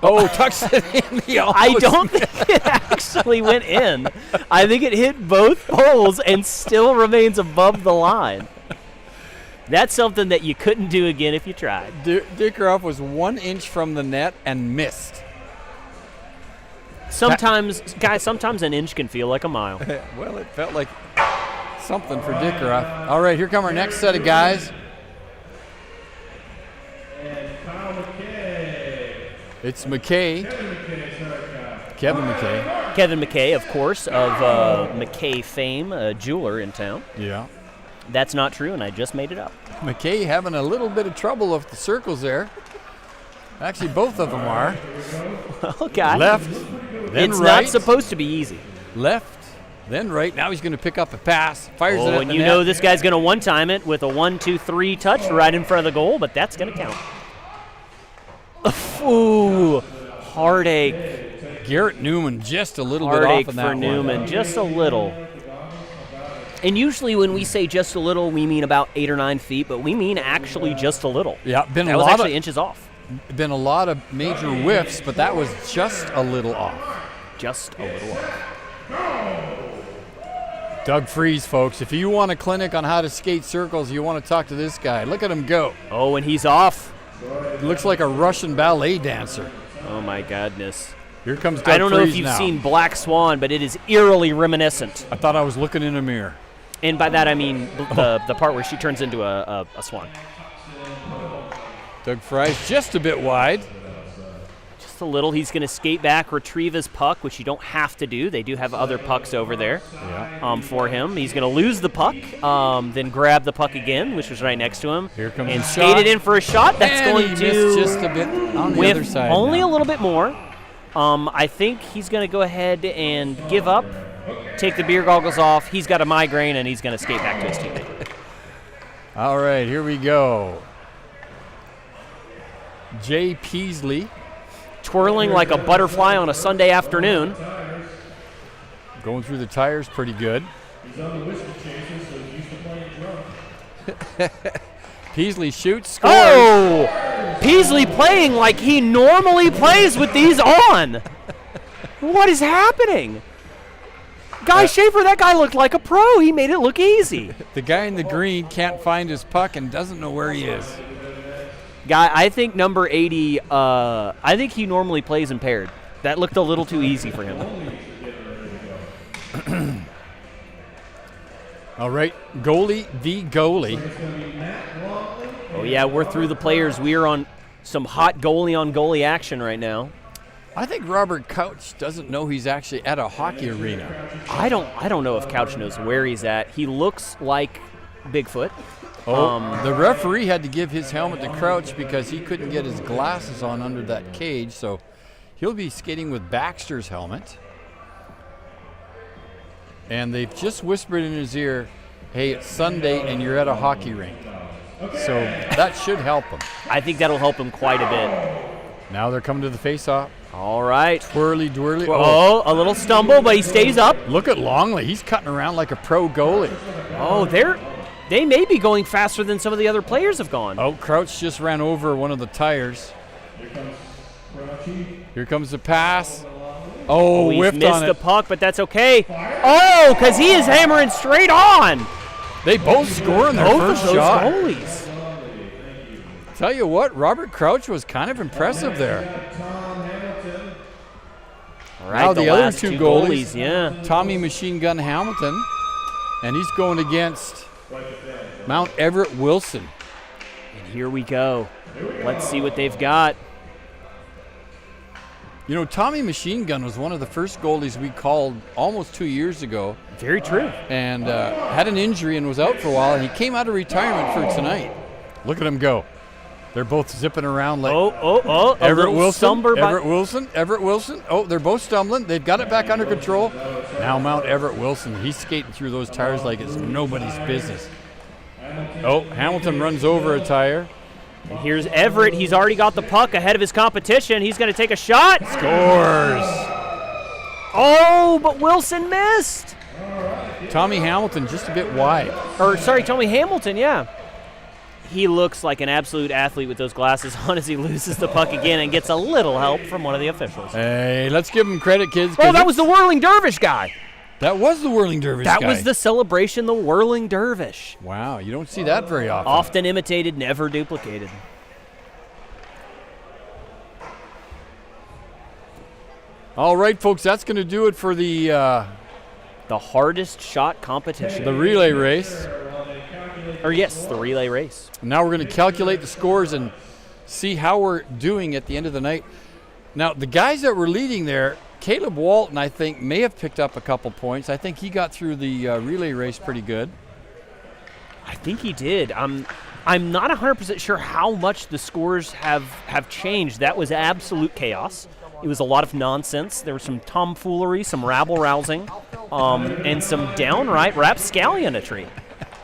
Oh, tucks it in. I don't think it actually went in. I think it hit both poles and still remains above the line. That's something that you couldn't do again if you tried. Dickaroff was 1 inch from the net and missed. Sometimes, guys, sometimes an inch can feel like a mile. Well, it felt like something for Dickaroff. All right, here come our next set of guys. It's McKay. Kevin McKay. Kevin McKay, of course, of McKay fame, a jeweler in town. Yeah. That's not true, and I just made it up. McKay having a little bit of trouble with the circles there. Actually, both of them are. Oh, God. Left, then It's right. not supposed to be easy. Left, then right. Now he's going to pick up a pass. Fires it Oh, at and the you net. know this guy's going to one-time it with a 1-2-3 touch right in front of the goal, but that's going to count. Ooh, heartache. Garrett Newman just a little bit Heartache off on that for Newman, one. just a little. And usually when we say just a little, we mean about 8 or 9 feet, but we mean actually just a little. Yeah, been That a was lot actually of inches off. been a lot of major whiffs, but that was just a little off. Just a little off. Doug Freeze, folks. If you want a clinic on how to skate circles, you want to talk to this guy. Look at him go. Oh, and he's off. Looks like a Russian ballet dancer. Oh, my goodness. Here comes Doug I don't know if Freeze you've now. seen Black Swan, but it is eerily reminiscent. I thought I was looking in a mirror. And by that I mean the part where she turns into a swan. Doug Freeze just a bit wide. Just a little. He's going to skate back, retrieve his puck, which you don't have to do. They do have other pucks over there for him. He's going to lose the puck, then grab the puck again, which was right next to him. Here comes and the skate shot. it in for a shot. That's And going he to missed just a bit on the whiff other side. only now. a little bit more. I think he's going to go ahead and give up, take the beer goggles off. He's got a migraine, and he's going to skate back to his teammate. All right, here we go. Jay Peasley. Twirling like a butterfly on a Sunday afternoon. Going through the tires pretty good. Peasley shoots, scores. Oh! Peasley playing like he normally plays with these on. What is happening? Guy Schaefer, that guy looked like a pro. He made it look easy. The guy in the green can't find his puck and doesn't know where he is. Guy, I think number 80, I think he normally plays impaired. That looked a little too easy for him. All right, goalie v. goalie. Oh, yeah, we're through the players. We are on some hot goalie-on-goalie action right now. I think Robert Couch doesn't know he's actually at a hockey arena. I don't know if Couch knows where he's at. He looks like Bigfoot. The referee had to give his helmet to Crouch because he couldn't get his glasses on under that cage, so he'll be skating with Baxter's helmet. And they've just whispered in his ear, hey, it's Sunday and you're at a hockey rink. So that should help him. I think that'll help him quite a bit. Now they're coming to the face-off. All right. Twirly, twirly. Oh, a little stumble, but he stays up. Look at Longley. He's cutting around like a pro goalie. Oh, they may be going faster than some of the other players have gone. Oh, Crouch just ran over one of the tires. Here comes the pass. Oh, he's whiffed missed on it. the puck, but that's okay. Oh, because he is hammering straight on. They both score in their first shot. Both of those goalies. Tell you what, Robert Crouch was kind of impressive there. All right, Now the other last two goalies, yeah. Tommy Machine Gun Hamilton, and he's going against Mount Everett Wilson. And here we go. Let's see what they've got. You know, Tommy Machine Gun was one of the first goalies we called almost 2 years ago. Very true. And had an injury and was out for a while, and he came out of retirement for tonight. Look at him go. They're both zipping around like Everett Wilson. Oh, they're both stumbling. They've got it back under control. Now Mount Everett Wilson, he's skating through those tires like it's nobody's business. Oh, Hamilton runs over a tire. And here's Everett. He's already got the puck ahead of his competition. He's going to take a shot. Scores. Oh, but Wilson missed. Tommy Hamilton just a bit wide. Tommy Hamilton, yeah. He looks like an absolute athlete with those glasses on as he loses the puck again and gets a little help from one of the officials. Hey, let's give him credit, kids. Oh, that was the Whirling Dervish guy. That was the Whirling Dervish guy. That was the celebration, the Whirling Dervish. Wow, you don't see that very often. Often imitated, never duplicated. All right, folks, that's going to do it for the hardest shot competition. The relay race. The relay race. Now we're going to calculate the scores and see how we're doing at the end of the night. Now, the guys that were leading there, Caleb Walton, I think, may have picked up a couple points. I think he got through the relay race pretty good. I think he did. I'm not 100% sure how much the scores have changed. That was absolute chaos. It was a lot of nonsense. There was some tomfoolery, some rabble-rousing, and some downright rapscallion-atry.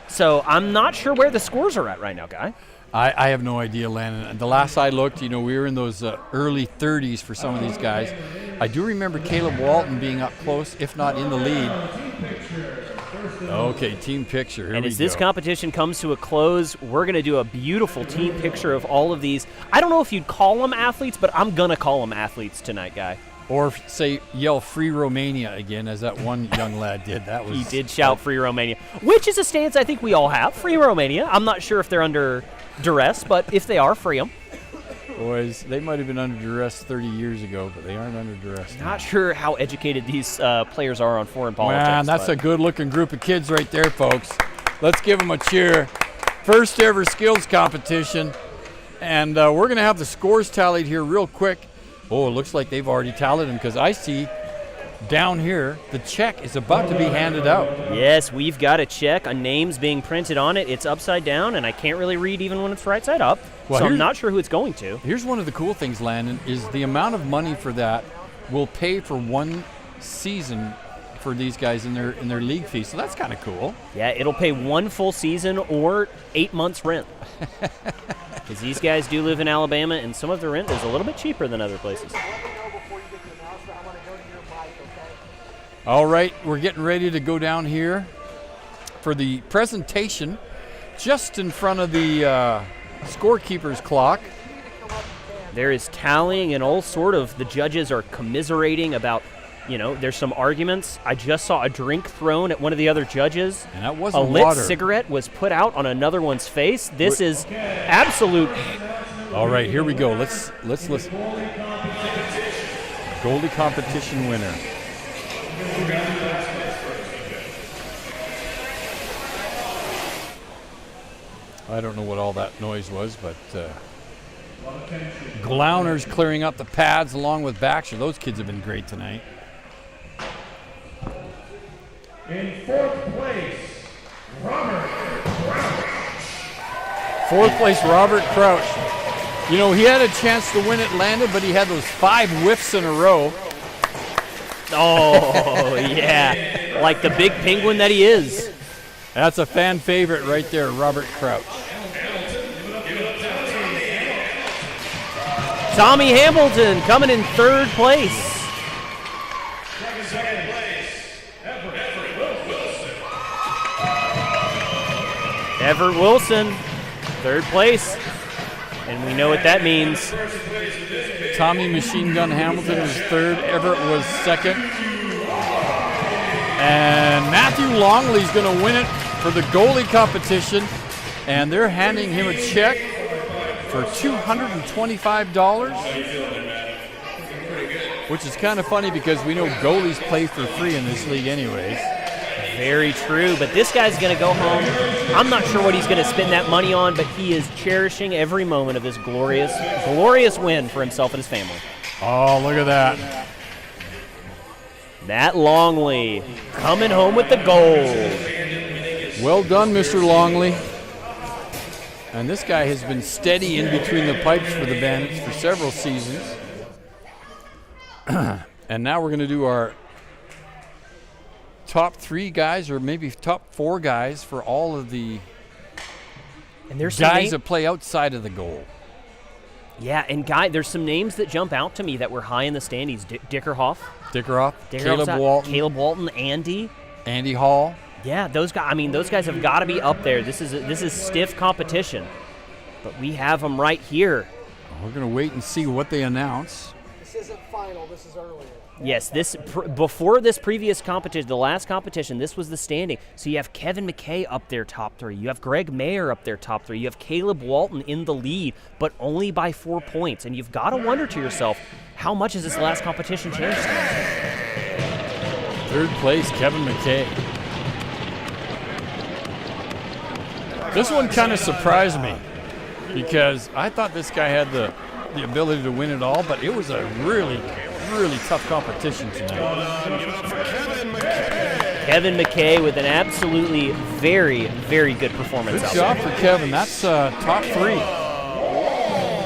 So I'm not sure where the scores are at right now, Guy. I have no idea, Landon. The last I looked, we were in those early 30s for some of these guys. I do remember Caleb Walton being up close, if not in the lead. Okay, team picture. Here and we as this go. competition comes to a close, we're going to do a beautiful team picture of all of these. I don't know if you'd call them athletes, but I'm going to call them athletes tonight, Guy. Or say, yell Free Romania again, as that one young lad did. He did shout Free Romania, which is a stance I think we all have. Free Romania. I'm not sure if they're under duress, but if they are, free them. Boys, they might have been under duress 30 years ago, but they aren't under duress now. Not sure how educated these players are on foreign politics. Man, that's a good-looking group of kids right there, folks. Let's give them a cheer. First ever skills competition. And we're going to have the scores tallied here real quick. Oh, it looks like they've already tallied them because I see down here the check is about to be handed out. Yes, we've got a check. A name's being printed on it. It's upside down, and I can't really read even when it's right side up. Well, so I'm not sure who it's going to. Here's one of the cool things, Landon, is the amount of money for that will pay for one season for these guys in their league fee. So that's kind of cool. Yeah, it'll pay one full season or 8 months' rent. Because these guys do live in Alabama, and some of the rent is a little bit cheaper than other places. All right, we're getting ready to go down here for the presentation just in front of the scorekeeper's clock. There is tallying and all sort of, the judges are commiserating about, there's some arguments. I just saw a drink thrown at one of the other judges. And that wasn't a lit water. cigarette was put out on another one's face. This is absolute. All right, here we go. Let's listen. Goalie competition winner. I don't know what all that noise was, but Glauner's clearing up the pads along with Baxter. Those kids have been great tonight. In fourth place, Robert Crouch. Fourth place, Robert Crouch. He had a chance to win at Landon, but he had those 5 whiffs in a row. Oh, yeah. Like the big penguin that he is. That's a fan favorite right there, Robert Crouch. Tommy Hamilton coming in third place. Second place, Everett Wilson, third place. And we know what that means. Tommy Machine Gun Hamilton was third. Everett was second. And Matthew Longley's going to win it for the goalie competition. And they're handing him a check for $225. Which is kind of funny because we know goalies play for free in this league anyways. Very true, but this guy's going to go home. I'm not sure what he's going to spend that money on, but he is cherishing every moment of this glorious, glorious win for himself and his family. Oh, look at that. Matt Longley coming home with the gold. Well done, Mr. Longley. And this guy has been steady in between the pipes for the Bandits for several seasons. And now we're going to do our top 3 guys, or maybe top 4 guys for all of the guys that play outside of the goal. Yeah, and there's some names that jump out to me that were high in the standings. Dickerhoff, Caleb Walton, Andy Hall. Yeah, those guys. I mean, those guys have got to be up there. This is stiff competition, but we have them right here. We're going to wait and see what they announce. This isn't final. This is earlier. Yes, before this previous competition, the last competition, this was the standing. So you have Kevin McKay up there top 3. You have Greg Mayer up there top 3. You have Caleb Walton in the lead, but only by 4 points. And you've got to wonder to yourself, how much has this last competition changed? Third place, Kevin McKay. This one kind of surprised me because I thought this guy had the ability to win it all, but it was a really tough competition tonight. Kevin McKay with an absolutely very, very good performance. Good job for Kevin. That's top 3.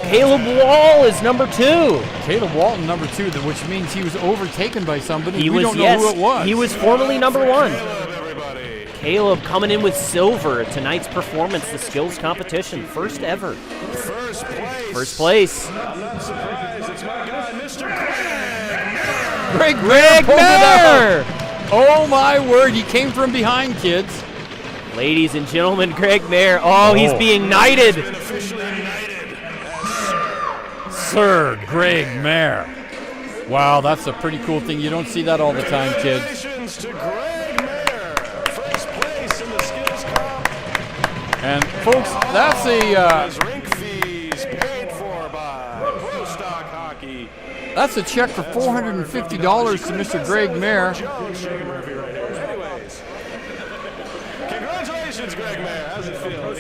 Caleb Wall is number 2. Caleb Walton, number 2, which means he was overtaken by somebody. We don't know who it was. He was formerly number 1. Caleb coming in with silver at tonight's performance, the skills competition, first ever. First place. I'm not surprised. It's my guy, Mr. Greg Mayer! Oh my word, he came from behind, kids. Ladies and gentlemen, Greg Mayer. Oh, he's being knighted. Sir Greg Mayer. Wow, that's a pretty cool thing. You don't see that all the time, kids. Congratulations to Greg Mayer, first place in the skills comp. And folks, that's Rink fees paid for by ProStockHockey. That's a check for $450 to Mr. Greg Mayer. Anyways, congratulations, Greg Mayer. How's it feel?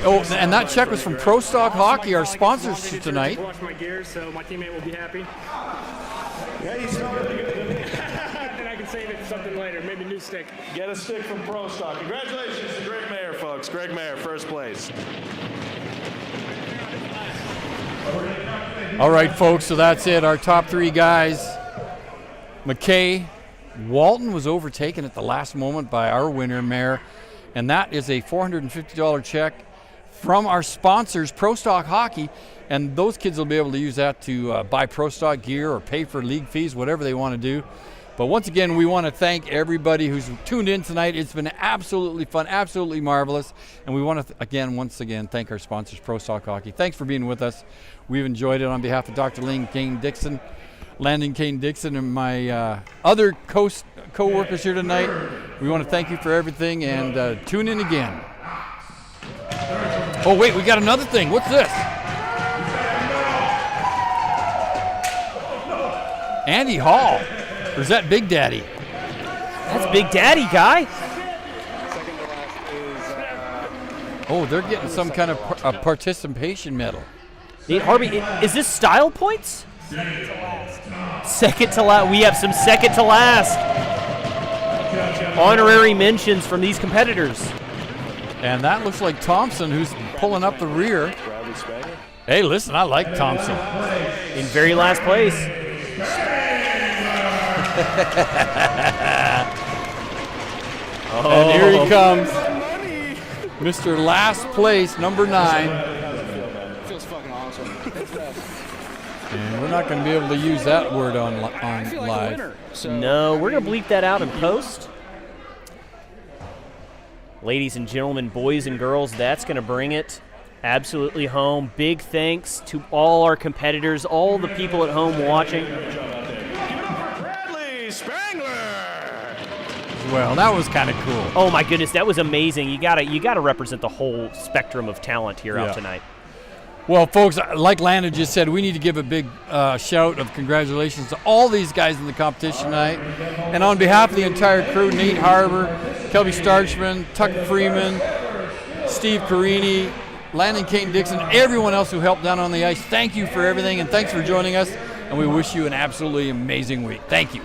Oh, and that check was from ProStockHockey, our sponsors tonight. Wash my gears, so my teammate will be happy. Yeah, you smell really good. And I can save it for something later, maybe a new stick. Get a stick from ProStock. Congratulations to Greg Mayer, folks. Greg Mayer, first place. All right, folks, so that's it. Our top 3 guys. McKay. Walton was overtaken at the last moment by our winner, Mayer. And that is a $450 check from our sponsors, ProStockHockey. And those kids will be able to use that to buy ProStock gear or pay for league fees, whatever they want to do. But once again, we want to thank everybody who's tuned in tonight. It's been absolutely fun, absolutely marvelous. And we want to, once again, thank our sponsors, ProStockHockey. Thanks for being with us. We've enjoyed it. On behalf of Dr. Landon Kane Dixon, and my other co-workers here tonight, we want to thank you for everything, and tune in again. Oh, wait, we got another thing. What's this? Andy Hall. Or is that Big Daddy? That's Big Daddy, guy. Oh, they're getting some kind of a participation medal. Nate Harvey, is this style points? Second to last. We have some second to last honorary mentions from these competitors. And that looks like Thompson, who's pulling up the rear. Hey, listen, I like Thompson. In very last place. And here he comes. Mr. Last Place, number 9. Feels fucking awesome. And we're not going to be able to use that word on live. No, we're going to bleep that out in post. Ladies and gentlemen, boys and girls, that's going to bring it absolutely home. Big thanks to all our competitors, all the people at home watching. Bradley Spangler. Well, that was kind of cool. Oh my goodness, that was amazing. You gotta represent the whole spectrum of talent here out tonight. Well, folks, like Landon just said, we need to give a big shout of congratulations to all these guys in the competition tonight. And on behalf of the entire crew, Nate Harbour, Kelby Starchman, Tucker Freeman, Steve Carini, Landon Kane Dixon, everyone else who helped down on the ice, thank you for everything, and thanks for joining us. And we wish you an absolutely amazing week. Thank you.